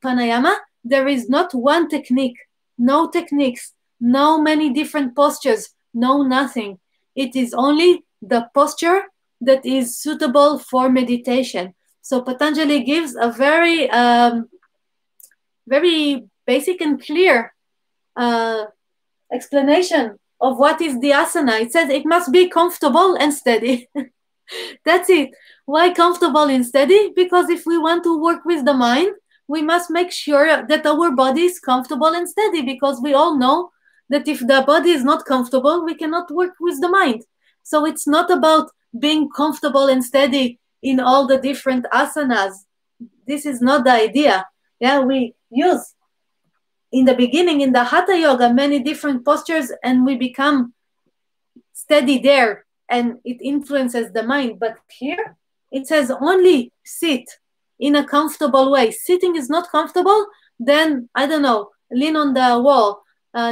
pranayama, there is not one technique, no techniques, no many different postures, no nothing. It is only the posture that is suitable for meditation. So Patanjali gives a very, very basic and clear explanation of what is the asana. It says it must be comfortable and steady. That's it. Why comfortable and steady? Because if we want to work with the mind, we must make sure that our body is comfortable and steady, because we all know that if the body is not comfortable, we cannot work with the mind. So it's not about being comfortable and steady in all the different asanas. This is not the idea. Yeah, we use in the beginning in the Hatha Yoga many different postures, and we become steady there, and it influences the mind. But here it says only sit in a comfortable way. Sitting is not comfortable, then I don't know, lean on the wall.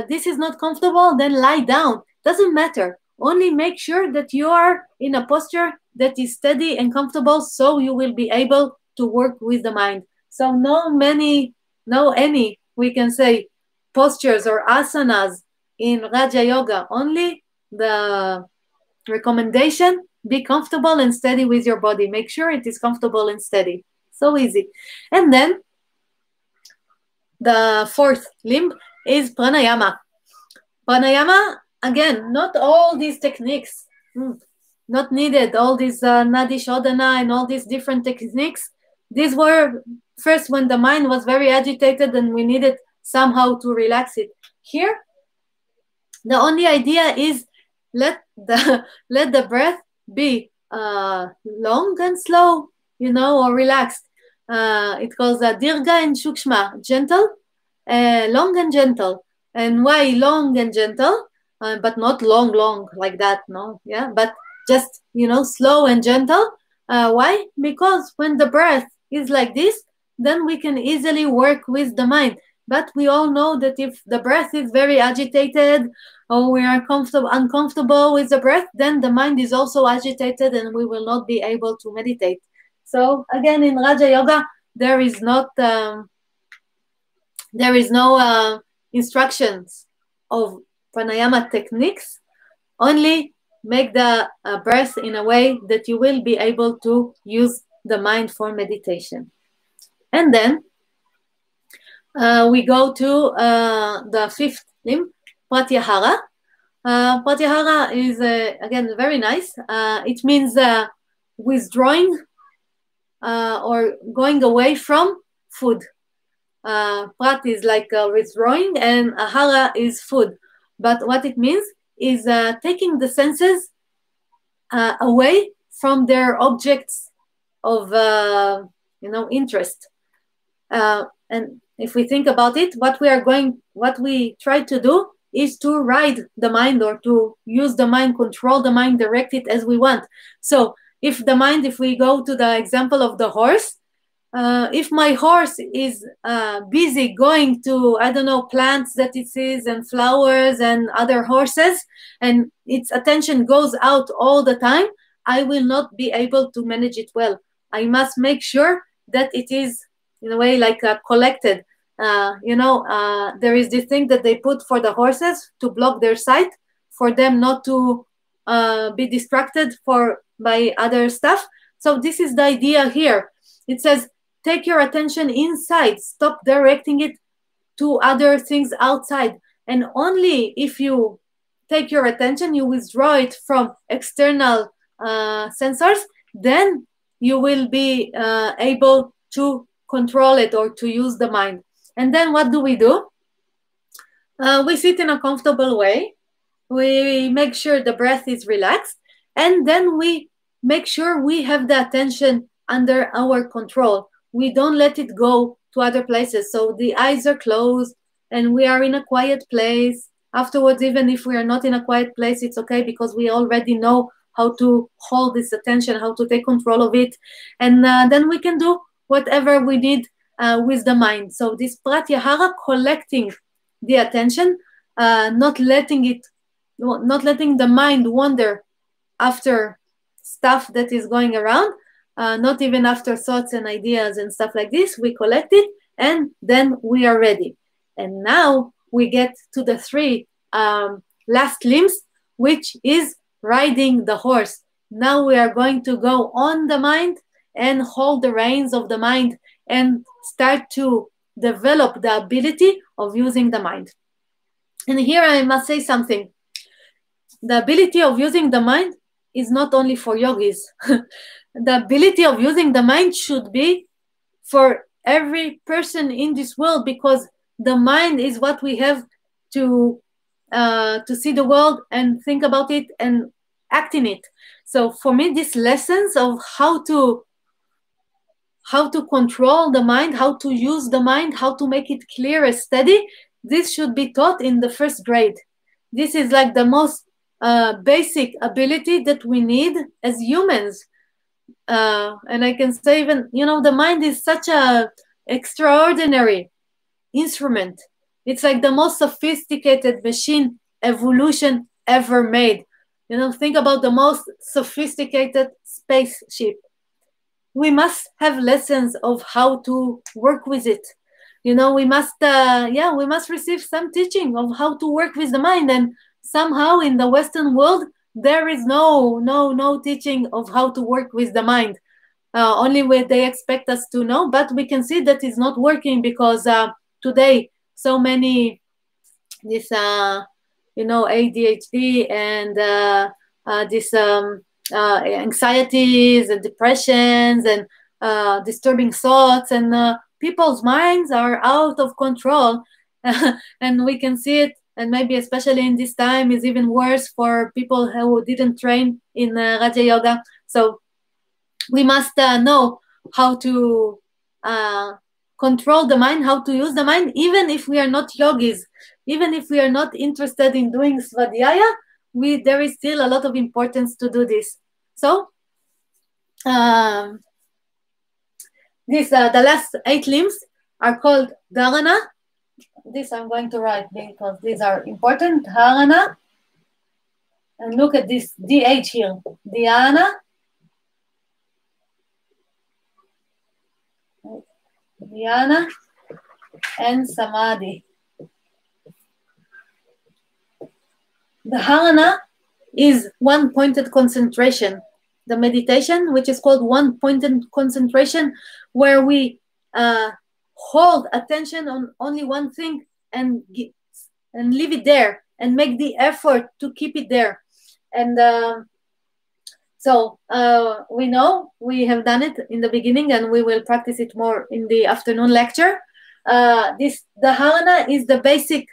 This is not comfortable, then lie down. Doesn't matter. Only make sure that you are in a posture that is steady and comfortable, so you will be able to work with the mind. So no any, we can say, postures or asanas in Raja Yoga. Only the recommendation Be comfortable and steady with your body. Make sure it is comfortable and steady. So easy. And then the fourth limb is pranayama. Pranayama, again, not all these techniques, not needed, all these nadi shodhana and all these different techniques. These were first when the mind was very agitated and we needed somehow to relax it. Here, the only idea is let the breath be long and slow, or relaxed. It calls dirga and shukshma, gentle, long and gentle. And why long and gentle, but not long like that, no? Yeah, but just, slow and gentle. Why? Because when the breath is like this, then we can easily work with the mind. But we all know that if the breath is very agitated or we are uncomfortable with the breath, then the mind is also agitated and we will not be able to meditate. So again, in Raja Yoga, there is no instructions of pranayama techniques. Only make the breath in a way that you will be able to use the mind for meditation. And then we go to the fifth limb, pratyahara. Pratyahara is, again, very nice. It means withdrawing or going away from food. Prat is like withdrawing and ahara is food. But what it means is taking the senses away from their objects of interest. And if we think about it, what we try to do is to ride the mind or to use the mind, control the mind, direct it as we want. So if we go to the example of the horse, if my horse is busy going to, plants that it sees and flowers and other horses, and its attention goes out all the time, I will not be able to manage it well. I must make sure that it is, in a way, like collected. There is this thing that they put for the horses to block their sight, for them not to be distracted by other stuff. So this is the idea here. It says, take your attention inside. Stop directing it to other things outside. And only if you take your attention, you withdraw it from external sensors, then you will be able to control it or to use the mind. And then what do? We sit in a comfortable way. We make sure the breath is relaxed. And then we make sure we have the attention under our control. We don't let it go to other places. So the eyes are closed and we are in a quiet place. Afterwards, even if we are not in a quiet place, it's okay because we already know how to hold this attention, how to take control of it. And then we can do whatever we need with the mind. So this pratyahara, collecting the attention, not letting the mind wander after stuff that is going around, not even after thoughts and ideas and stuff like this. We collect it and then we are ready. And now we get to the three last limbs, which is riding the horse. Now we are going to go on the mind and hold the reins of the mind and start to develop the ability of using the mind. And here I must say something. The ability of using the mind is not only for yogis. The ability of using the mind should be for every person in this world, because the mind is what we have to see the world and think about it and act in it. So for me, these lessons of how to control the mind, how to use the mind, how to make it clear and steady, this should be taught in the first grade. This is like the most basic ability that we need as humans. And I can say even, the mind is such a extraordinary instrument. It's like the most sophisticated machine evolution ever made. Think about the most sophisticated spaceship. We must have lessons of how to work with it. We must receive some teaching of how to work with the mind. And somehow in the Western world, there is no teaching of how to work with the mind. Only what they expect us to know, but we can see that it's not working because today so many this ADHD and this anxieties and depressions and disturbing thoughts, and people's minds are out of control. And we can see it, and maybe especially in this time is even worse for people who didn't train in Raja Yoga. So we must know how to control the mind, how to use the mind, even if we are not yogis, even if we are not interested in doing Svadhyaya, there is still a lot of importance to do this. So the last 8 limbs are called dharana. This I'm going to write because these are important. Dharana. And look at this DH here. Dhyana. Dhyana and Samadhi. The Dharana is one-pointed concentration. The meditation, which is called one-pointed concentration, where we hold attention on only one thing and leave it there and make the effort to keep it there. And so we know we have done it in the beginning, and we will practice it more in the afternoon lecture. The Dharana is the basic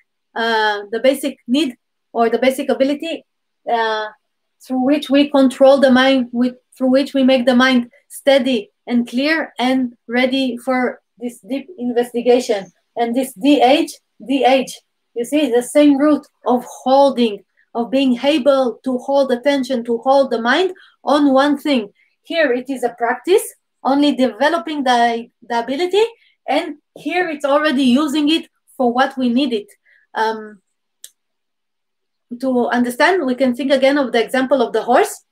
need or the basic ability through which we control the mind, through which we make the mind steady and clear and ready for this deep investigation. And this DH, you see, the same root of holding, of being able to hold attention, to hold the mind on one thing. Here it is a practice, only developing the ability, and here it's already using it for what we need it. To understand, we can think again of the example of the horse.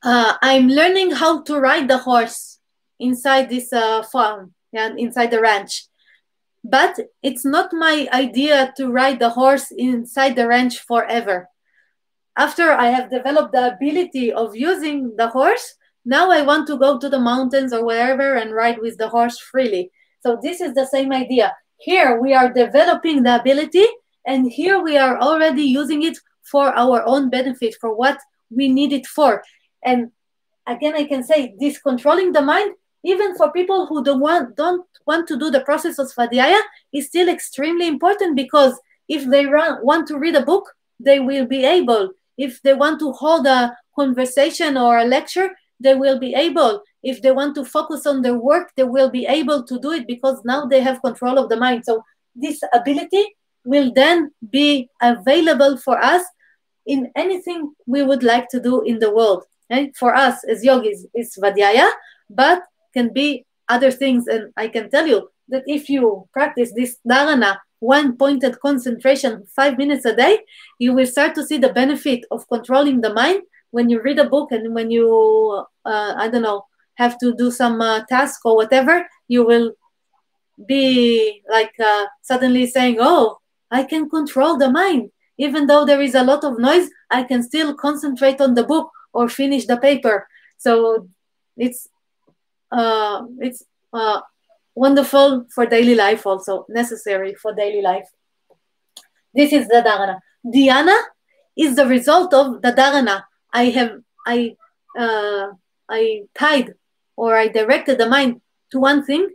I'm learning how to ride the horse inside this farm and inside the ranch. But it's not my idea to ride the horse inside the ranch forever. After I have developed the ability of using the horse, now I want to go to the mountains or wherever and ride with the horse freely. So this is the same idea. Here we are developing the ability, and here we are already using it for our own benefit, for what we need it for. And again, I can say this controlling the mind, even for people who don't want to do the process of Svadhyaya, is still extremely important, because if they want to read a book, they will be able. If they want to hold a conversation or a lecture, they will be able. If they want to focus on their work, they will be able to do it, because now they have control of the mind. So this ability will then be available for us in anything we would like to do in the world. And for us as yogis, it's Svadhyaya, but can be other things. And I can tell you that if you practice this dharana, one-pointed concentration, 5 minutes a day, you will start to see the benefit of controlling the mind. When you read a book and when you, have to do some task or whatever, you will be like suddenly saying, oh, I can control the mind. Even though there is a lot of noise, I can still concentrate on the book or finish the paper. So it's wonderful for daily life, also necessary for daily life. This is the dharana. Dhyana is the result of the dharana. I tied or I directed the mind to one thing,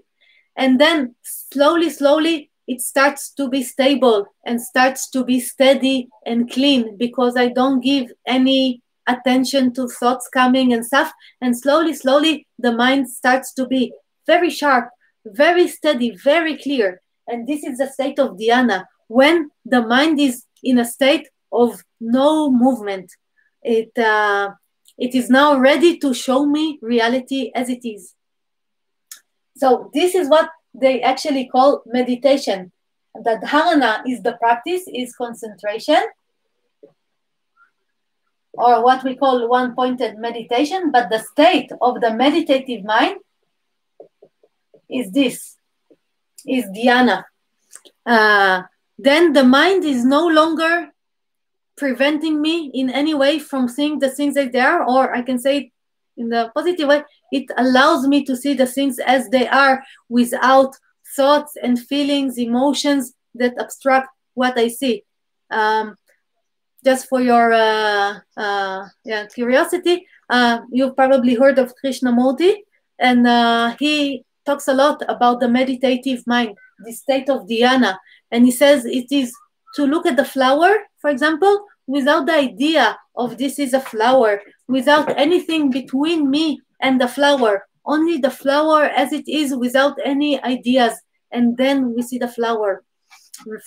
and then slowly it starts to be stable and starts to be steady and clean, because I don't give any attention to thoughts coming and stuff. And slowly the mind starts to be very sharp, very steady, very clear. And this is the state of dhyana, when the mind is in a state of no movement. It is now ready to show me reality as it is. So this is what they actually call meditation. The dharana is the practice, is concentration, or what we call one-pointed meditation. But the state of the meditative mind is this, is dhyana. Then the mind is no longer preventing me in any way from seeing the things as they are, or I can say it in the positive way, it allows me to see the things as they are without thoughts and feelings, emotions that obstruct what I see. Just for your curiosity, you've probably heard of Krishnamurti, and he talks a lot about the meditative mind, the state of dhyana, and he says it is to look at the flower, for example, without the idea of this is a flower, without anything between me and the flower, only the flower as it is without any ideas, and then we see the flower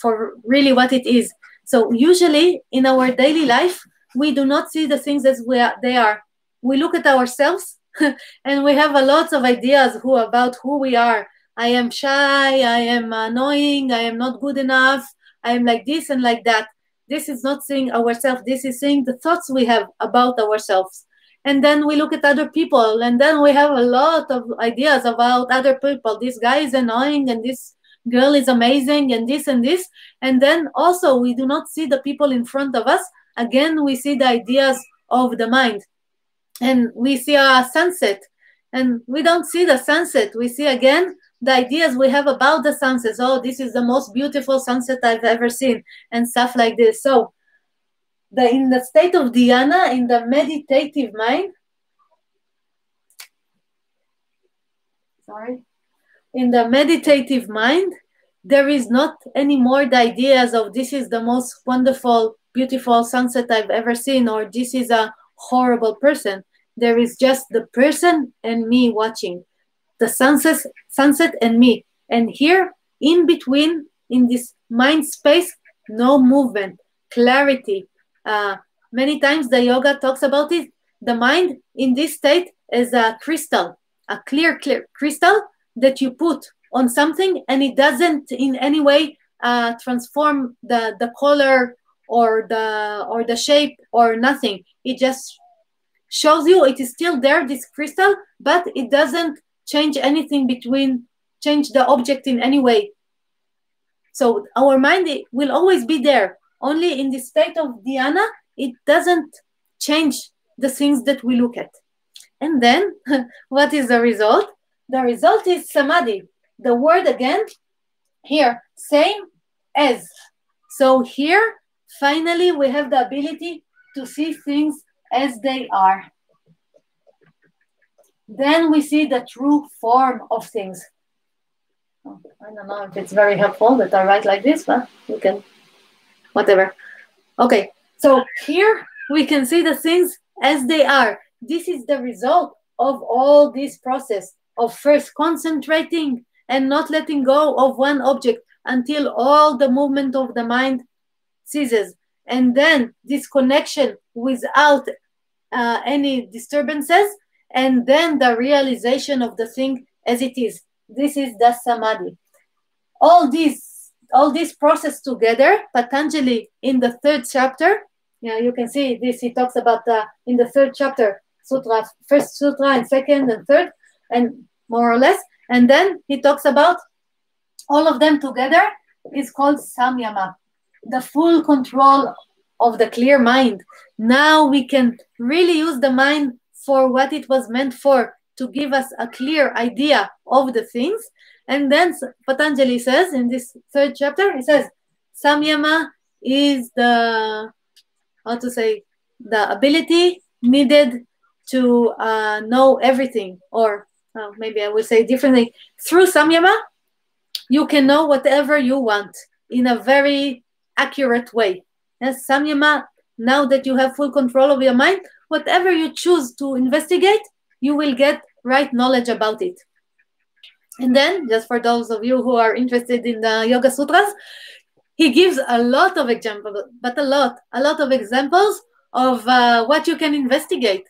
for really what it is. So usually in our daily life, we do not see the things as they are. We look at ourselves and we have a lot of ideas about who we are. I am shy, I am annoying, I am not good enough, I am like this and like that. This is not seeing ourselves. This is seeing the thoughts we have about ourselves. And then we look at other people, and then we have a lot of ideas about other people. This guy is annoying, and this girl is amazing, and this and this. And then also we do not see the people in front of us. Again, we see the ideas of the mind. And we see a sunset, and we don't see the sunset. We see again the ideas we have about the sunset. Oh, this is the most beautiful sunset I've ever seen, and stuff like this. So in the state of dhyana, in the meditative mind, in the meditative mind, there is not anymore the ideas of this is the most wonderful, beautiful sunset I've ever seen, or this is a horrible person. There is just the person and me watching the sunset and me. And here in between, in this mind space, no movement, clarity. Many times the yoga talks about it. The mind in this state is a crystal, a clear crystal that you put on something, and it doesn't in any way transform the color or the shape or nothing. It just shows you it is still there, this crystal, but it doesn't change anything change the object in any way. So our mind will always be there. Only in the state of dhyana, it doesn't change the things that we look at. And then what is the result? The result is samadhi. The word again, here, same as. So here, finally, we have the ability to see things as they are. Then we see the true form of things. I don't know if it's very helpful that I write like this, but you can, whatever. Okay, so here we can see the things as they are. This is the result of all this process of first concentrating and not letting go of one object until all the movement of the mind ceases. And then this connection without any disturbances, and then the realization of the thing as it is. This is the samadhi. All this process together, Patanjali in the 3rd chapter, you can see this, he talks about in the 3rd chapter, Sutra, 1st Sutra and 2nd and 3rd, and more or less. And then he talks about all of them together is called Samyama, the full control of the clear mind. Now we can really use the mind for what it was meant for, to give us a clear idea of the things. And then Patanjali says in this 3rd chapter, he says, Samyama is the ability needed to know everything, or maybe I will say differently. Through Samyama, you can know whatever you want in a very accurate way. Yes, Samyama, now that you have full control of your mind, whatever you choose to investigate, you will get right knowledge about it. And then, just for those of you who are interested in the Yoga Sutras, he gives a lot of examples, but a lot of examples of what you can investigate.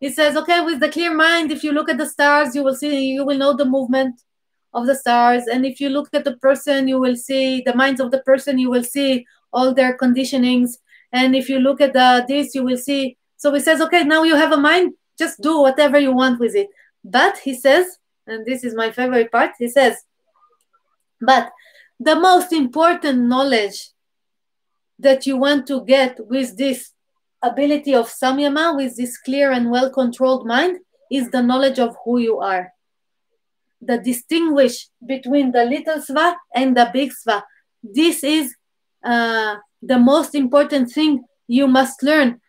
He says, okay, with the clear mind, if you look at the stars, you will know the movement of the stars. And if you look at the person, you will see the minds of the person, you will see all their conditionings. And if you look at this, you will see. So he says, okay, now you have a mind, just do whatever you want with it. But he says, and this is my favorite part, he says, but the most important knowledge that you want to get with this ability of Samyama, with this clear and well-controlled mind, is the knowledge of who you are. The distinguish between the little sva and the big sva. This is the most important thing you must learn.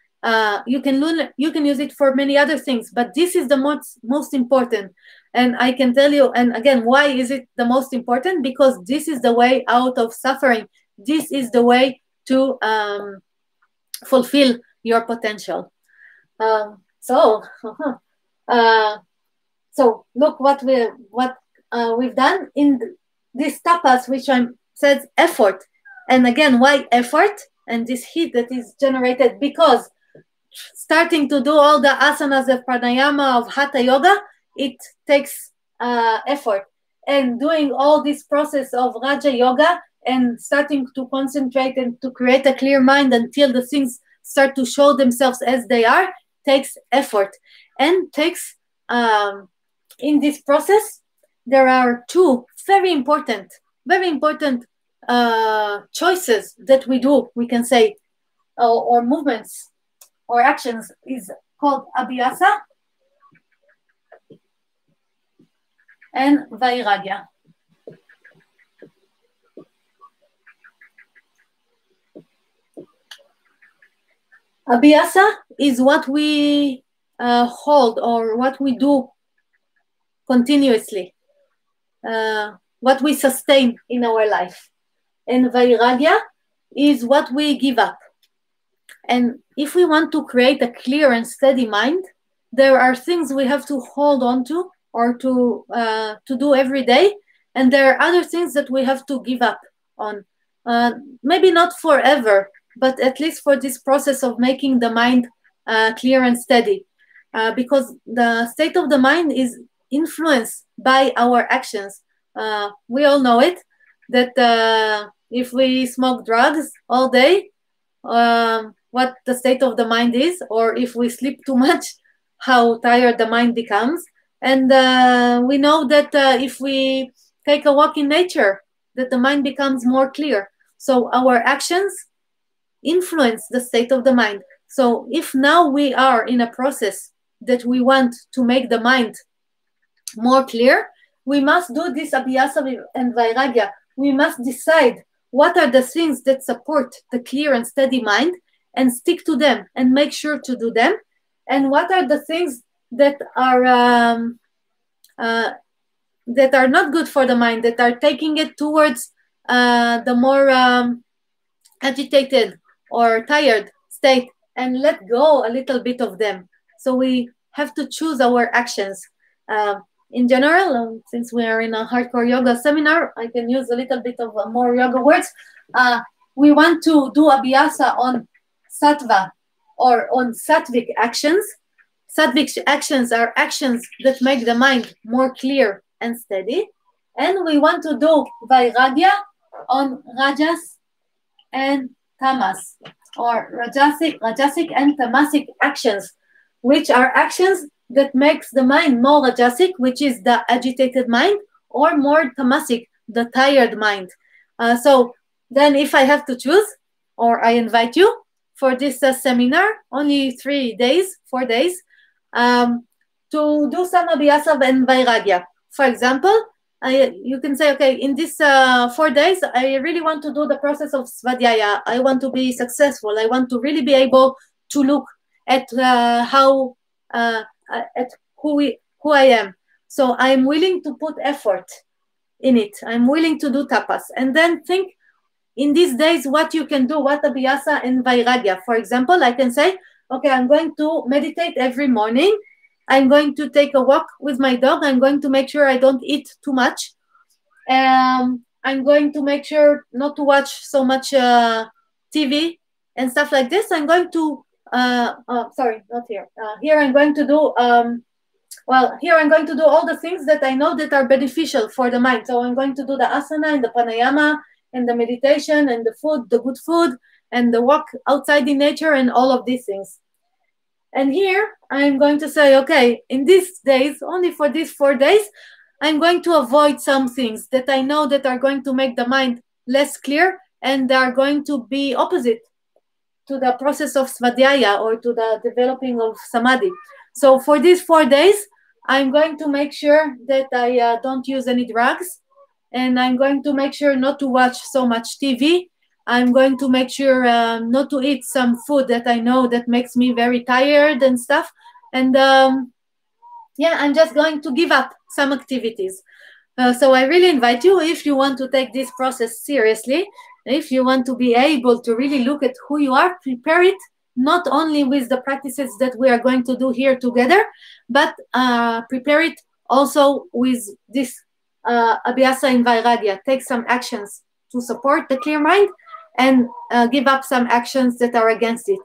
You can use it for many other things, but this is the most important. And I can tell you, and again, why is it the most important? Because this is the way out of suffering. This is the way to fulfill your potential. So look what we've done in this tapas, which says effort. And again, why effort? And this heat that is generated because starting to do all the asanas of pranayama of Hata Yoga, it takes effort. And doing all this process of Raja Yoga and starting to concentrate and to create a clear mind until the things start to show themselves as they are takes effort. And takes, in this process, there are two very important choices that we do, we can say, or movements or actions, is called Abiasa and Vairagy. Abiasa is what we hold or what we do continuously, what we sustain in our life. And Vairagy is what we give up. And if we want to create a clear and steady mind, there are things we have to hold on to or to do every day. And there are other things that we have to give up on. Maybe not forever, but at least for this process of making the mind clear and steady. Because the state of the mind is influenced by our actions. We all know it, that if we smoke drugs all day, what the state of the mind is, or if we sleep too much, how tired the mind becomes. And we know that if we take a walk in nature, that the mind becomes more clear. So our actions influence the state of the mind. So if now we are in a process that we want to make the mind more clear, we must do this Abiasa and Vairagy. We must decide what are the things that support the clear and steady mind and stick to them and make sure to do them. And what are the things that are not good for the mind, that are taking it towards the more agitated or tired state, and let go a little bit of them. So we have to choose our actions. In general, since we are in a hardcore yoga seminar, I can use a little bit of more yoga words. We want to do Abiasa on sattva or on sattvic actions. Sattvic actions are actions that make the mind more clear and steady. And we want to do Vairagy on rajas and tamas, or rajasic and tamasic actions, which are actions that makes the mind more rajasic, which is the agitated mind, or more tamasic, the tired mind. So then if I have to choose, or I invite you for this seminar, only 4 days, to do some Abiasa and Vairagy. For example, you can say, okay, in this 4 days, I really want to do the process of Svadhyaya. I want to be successful. I want to really be able to look at at who I am. So I'm willing to put effort in it. I'm willing to do tapas. And then think in these days what you can do, what Abiasa and Vairagy. For example, I can say, okay, I'm going to meditate every morning. I'm going to take a walk with my dog. I'm going to make sure I don't eat too much. I'm going to make sure not to watch so much TV and stuff like this. I'm going to, sorry, not here. Here I'm going to do, here I'm going to do all the things that I know that are beneficial for the mind. So I'm going to do the asana and the Panayama and the meditation and the food, the good food, and the walk outside in nature and all of these things. And here I'm going to say, okay, in these days, only for these 4 days, I'm going to avoid some things that I know that are going to make the mind less clear and they are going to be opposite to the process of Svadhyaya or to the developing of Samadhi. So for these 4 days, I'm going to make sure that I don't use any drugs, and I'm going to make sure not to watch so much TV. I'm going to make sure not to eat some food that I know that makes me very tired and stuff. And yeah, I'm just going to give up some activities. So I really invite you, if you want to take this process seriously, if you want to be able to really look at who you are, prepare it not only with the practices that we are going to do here together, but prepare it also with this Abiasa and Vairagy. Take some actions to support the clear mind, and give up some actions that are against it.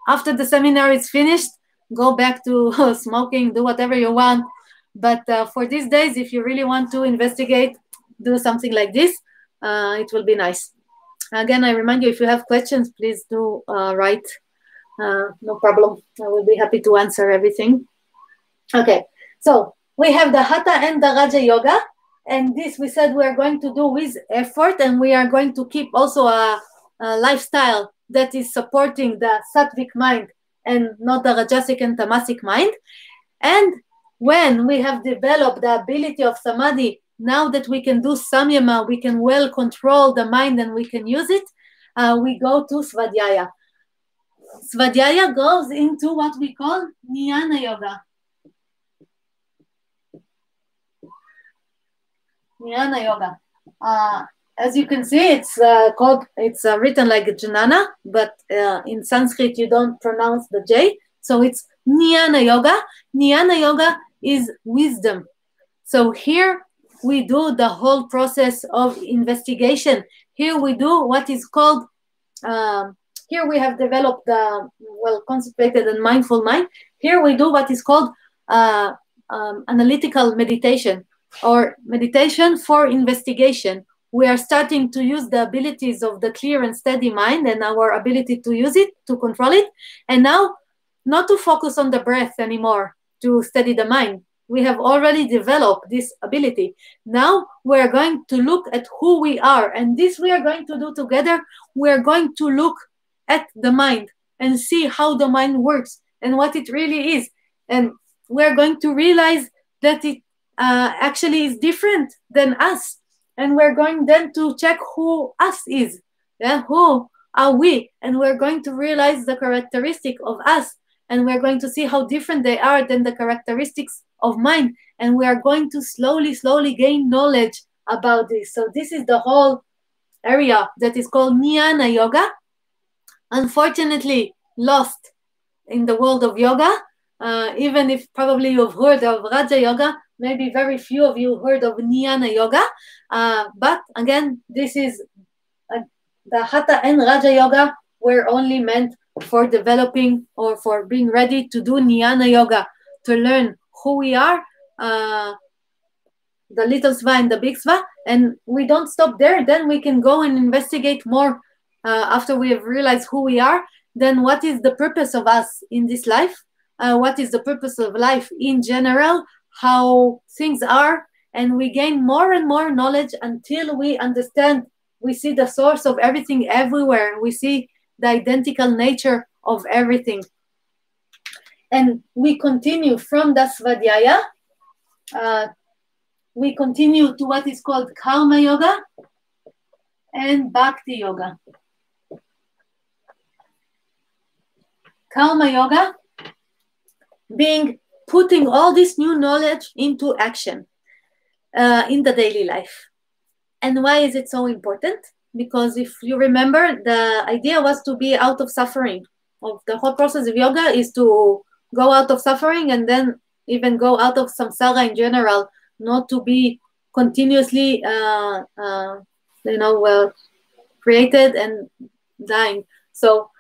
After the seminar is finished, go back to smoking, do whatever you want. But for these days, if you really want to investigate, do something like this, it will be nice. Again, I remind you, if you have questions, please do write. No problem. I will be happy to answer everything. Okay, so we have the Hata and the Raja Yoga. And this we said we are going to do with effort, and we are going to keep also a lifestyle that is supporting the sattvic mind and not the rajasic and tamasic mind. And when we have developed the ability of Samadhi, now that we can do Samyama, we can well control the mind and we can use it, we go to Svadhyaya. Svadhyaya goes into what we call Niana Yoga. Niana Yoga. As you can see, it's written like a Jnana, but in Sanskrit you don't pronounce the J, so it's Niana Yoga. Niana Yoga is wisdom. So here we do the whole process of investigation. Here we do what is called, here we have developed the concentrated and mindful mind. Here we do what is called analytical meditation, or meditation for investigation. We are starting to use the abilities of the clear and steady mind and our ability to use it, to control it. And now, not to focus on the breath anymore to steady the mind. We have already developed this ability. Now we're going to look at who we are. And this we are going to do together. We're going to look at the mind and see how the mind works and what it really is. And we're going to realize that it actually is different than us. And we're going then to check who us is. Yeah? Who are we? And we're going to realize the characteristic of us. And we're going to see how different they are than the characteristics of mind. And we are going to slowly, slowly gain knowledge about this. So this is the whole area that is called Niana Yoga. Unfortunately, lost in the world of yoga. Even if probably you've heard of Raja Yoga, maybe very few of you heard of Niana Yoga. But again, this is the Hata and Raja Yoga were only meant for developing or for being ready to do Niana Yoga, to learn who we are, the little Sva and the big Sva. And we don't stop there. Then we can go and investigate more after we have realized who we are. Then what is the purpose of us in this life? What is the purpose of life in general? How things are, and we gain more and more knowledge until we understand, we see the source of everything everywhere. We see the identical nature of everything. And we continue from the Svadhyaya. We continue to what is called Karma Yoga and Bhakti Yoga. Karma Yoga being putting all this new knowledge into action in the daily life. And why is it so important? Because if you remember, the idea was to be out of suffering. Of the whole process of yoga is to go out of suffering and then even go out of samsara in general, not to be continuously, created and dying. So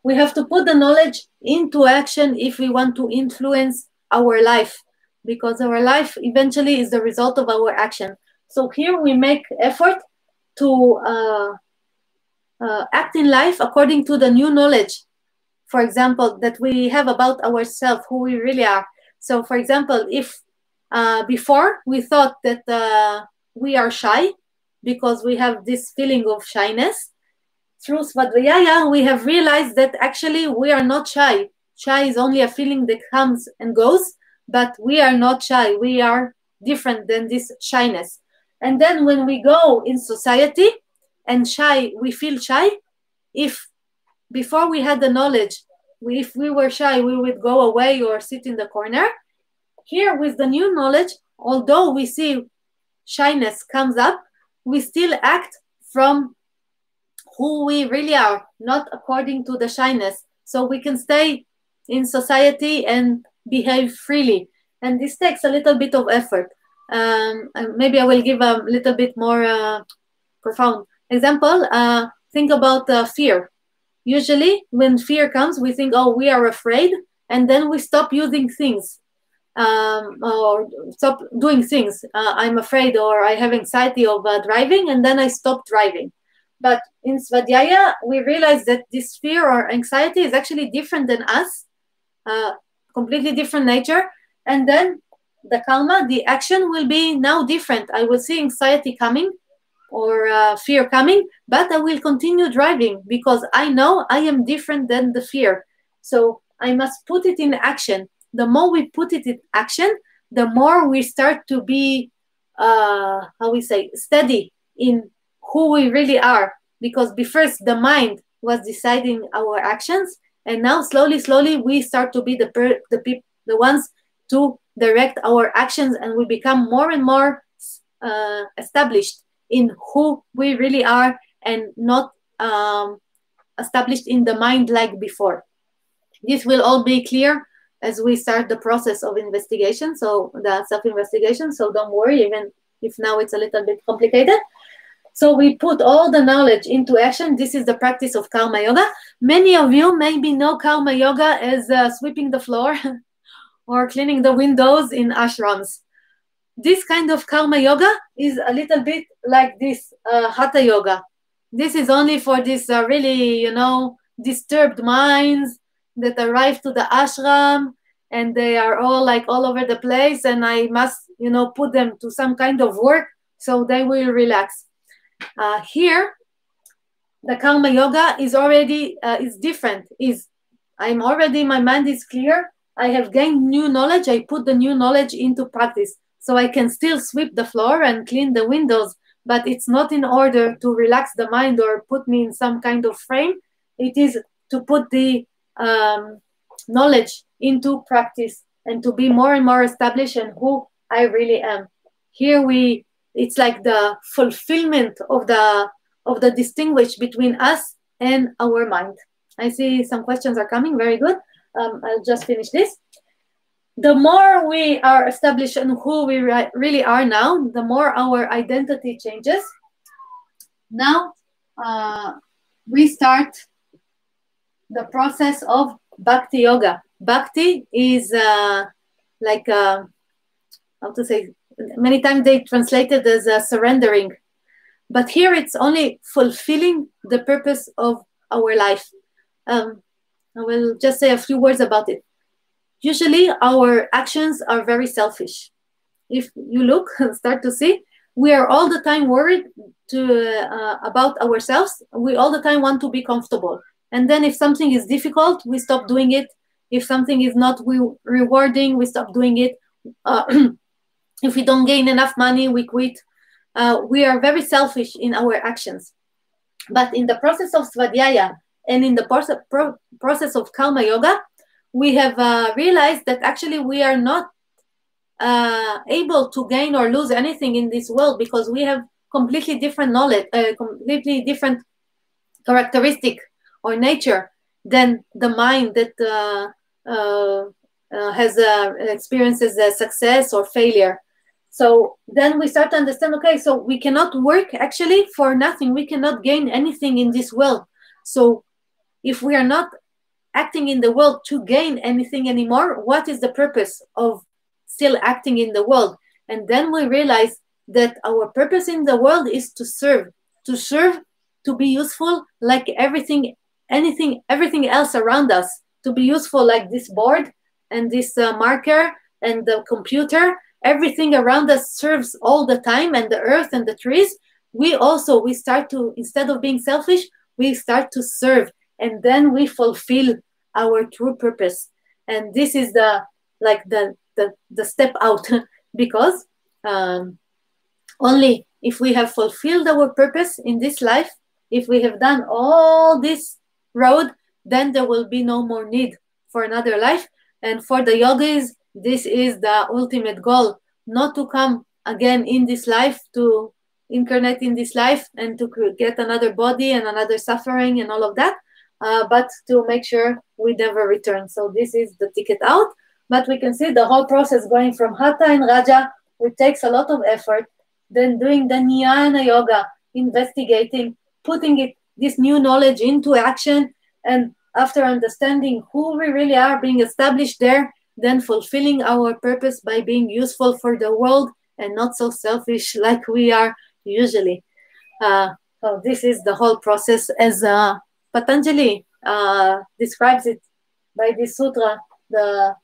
we have to put the knowledge into action if we want to influence our life, because our life eventually is the result of our action. So here we make effort to act in life according to the new knowledge, for example, that we have about ourselves, who we really are. So for example, if before we thought that we are shy, because we have this feeling of shyness. Through Svadhyaya, we have realized that actually we are not shy. Shy is only a feeling that comes and goes, but we are not shy. We are different than this shyness. And then when we go in society and shy, we feel shy. If before we had the knowledge, if we were shy, we would go away or sit in the corner. Here with the new knowledge, although we see shyness comes up, we still act from who we really are, not according to the shyness. So we can stay in society and behave freely. And this takes a little bit of effort. And maybe I will give a little bit more profound example. Think about fear. Usually when fear comes, we think, oh, we are afraid, and then we stop using things or stop doing things. I'm afraid, or I have anxiety of driving, and then I stop driving. But in Svadhyaya, we realize that this fear or anxiety is actually different than us, completely different nature. And then the karma, the action will be now different. I will see anxiety coming or fear coming, but I will continue driving because I know I am different than the fear. So I must put it in action. The more we put it in action, the more we start to be, steady in who we really are. Because first the mind was deciding our actions, and now slowly we start to be the ones to direct our actions, and we become more and more established in who we really are, and not established in the mind like before. This will all be clear as we start the process of investigation, so the self-investigation. So don't worry, even if now it's a little bit complicated. So we put all the knowledge into action. This is the practice of Karma Yoga. Many of you maybe know Karma Yoga as sweeping the floor or cleaning the windows in ashrams. This kind of Karma Yoga is a little bit like this Hata Yoga. This is only for this really, disturbed minds that arrive to the ashram, and they are all like all over the place, and I must, put them to some kind of work so they will relax. Here, the Karma Yoga is already is different. I'm already, my mind is clear. I have gained new knowledge. I put the new knowledge into practice, so I can still sweep the floor and clean the windows. But it's not in order to relax the mind or put me in some kind of frame. It is to put the knowledge into practice and to be more and more established in who I really am. Here it's like the fulfillment of the distinguish between us and our mind. I see some questions are coming. Very good. I'll just finish this. The more we are established in who we really are now, the more our identity changes. Now we start the process of Bhakti Yoga. Bhakti is many times they translate it as surrendering. But here it's only fulfilling the purpose of our life. I will just say a few words about it. Usually our actions are very selfish. If you look and start to see, we are all the time worried about ourselves. We all the time want to be comfortable. And then if something is difficult, we stop doing it. If something is not rewarding, we stop doing it. If we don't gain enough money, we quit. We are very selfish in our actions. But in the process of Svadhyaya and in the process of Karma Yoga, we have realized that actually we are not able to gain or lose anything in this world, because we have completely different knowledge, completely different characteristic or nature than the mind that has experiences success or failure. So then we start to understand, okay, so we cannot work actually for nothing. We cannot gain anything in this world. So if we are not acting in the world to gain anything anymore, what is the purpose of still acting in the world? And then we realize that our purpose in the world is to serve, to be useful like everything else around us, to be useful like this board and this marker and the computer. Everything around us serves all the time, and the earth and the trees. we start to, instead of being selfish, we start to serve, and then we fulfill our true purpose. And this is the step out because only if we have fulfilled our purpose in this life, if we have done all this road, then there will be no more need for another life. And for the yogis, this is the ultimate goal, not to come again in this life, to incarnate in this life and to get another body and another suffering and all of that, but to make sure we never return. So this is the ticket out. But we can see the whole process going from Hata and Raja, which takes a lot of effort, then doing the Niana Yoga, investigating, putting this new knowledge into action, and after understanding who we really are, being established there, then fulfilling our purpose by being useful for the world and not so selfish like we are usually. So this is the whole process as Patanjali describes it by this sutra, the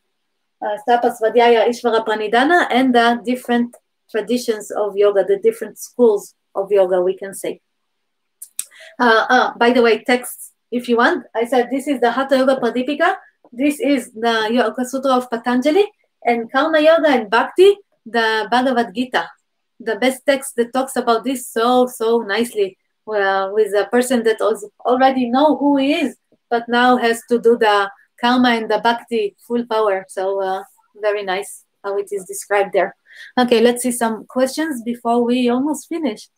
Svadhyaya Ishvara Pranidhana, and the different traditions of yoga, the different schools of yoga, we can say. By the way, texts, if you want, I said this is the Hatha Yoga Pradipika, this is the Yoga Sutra of Patanjali, and Karma Yoga and Bhakti, the Bhagavad Gita, the best text that talks about this so nicely, with a person that already know who he is, but now has to do the karma and the bhakti full power. So very nice how it is described there. Okay, let's see some questions before we almost finish.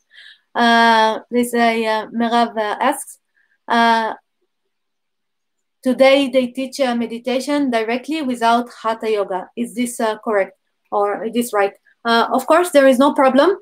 Merav asks, today they teach meditation directly without Hatha Yoga. Is this correct, or is this right? Of course, there is no problem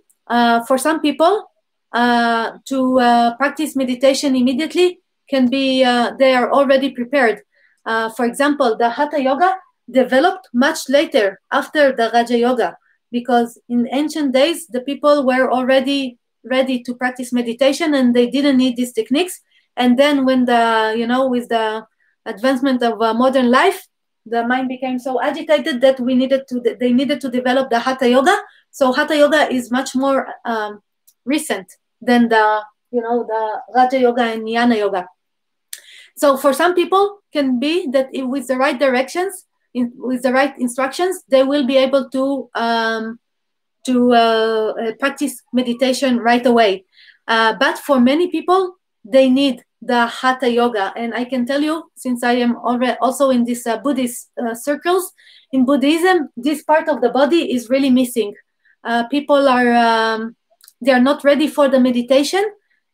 for some people to practice meditation immediately. Can be they are already prepared. For example, the Hatha Yoga developed much later after the Raja Yoga, because in ancient days the people were already ready to practice meditation and they didn't need these techniques. And then when with the advancement of modern life, the mind became so agitated that they needed to develop the Hatha Yoga. So Hatha Yoga is much more recent than the Raja Yoga and Niana Yoga. So for some people, can be that with the right directions, with the right instructions, they will be able to practice meditation right away. But for many people, they need the Hatha Yoga. And I can tell you, since I am already also in this Buddhist circles, in Buddhism, this part of the body is really missing. People are they are not ready for the meditation,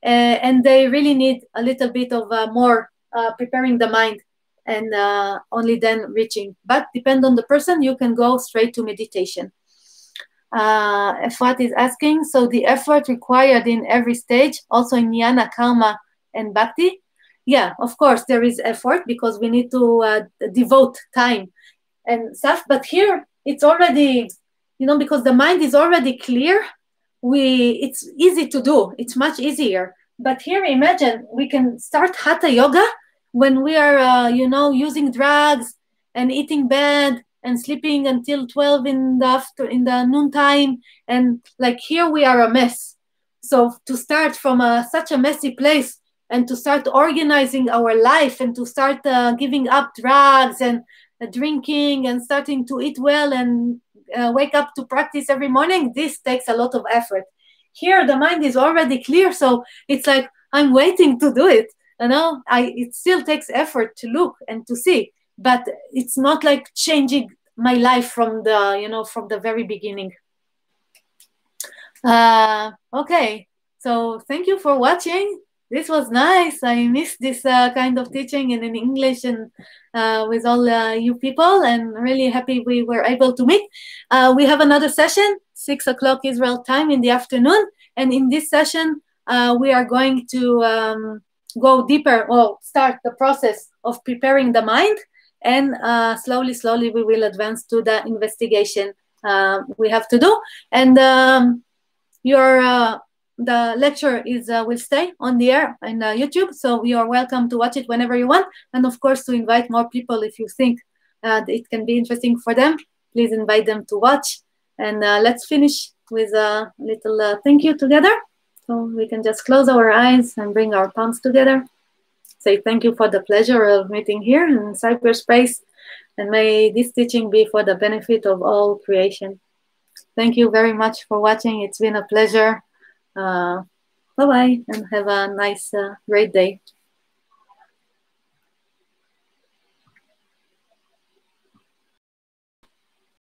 and they really need a little bit of more preparing the mind, and only then reaching. But depend on the person, you can go straight to meditation. Efrat is asking, so the effort required in every stage, also in Jnana, Karma, and Bhakti? Yeah, of course there is effort, because we need to devote time and stuff. But here it's already, because the mind is already clear, it's easy to do. It's much easier. But here, imagine we can start Hatha Yoga when we are, using drugs and eating bad and sleeping until 12 in the noontime, and like here we are a mess. So to start from such a messy place and to start organizing our life and to start giving up drugs and drinking and starting to eat well and wake up to practice every morning, this takes a lot of effort. Here the mind is already clear, so it's like I'm waiting to do it. It still takes effort to look and to see, but it's not like changing my life from the very beginning. Okay, so thank you for watching. This was nice. I missed this kind of teaching in English and with all you people, and really happy we were able to meet. We have another session, 6 o'clock Israel time in the afternoon, and in this session we are going to go deeper, or start the process of preparing the mind, and slowly we will advance to the investigation we have to do. And the lecture will stay on the air on YouTube, so you are welcome to watch it whenever you want, and of course to invite more people if you think it can be interesting for them. Please invite them to watch, and let's finish with a little thank you together. So we can just close our eyes and bring our palms together. Say thank you for the pleasure of meeting here in cyberspace, and may this teaching be for the benefit of all creation. Thank you very much for watching. It's been a pleasure. Bye-bye, and have a nice, great day.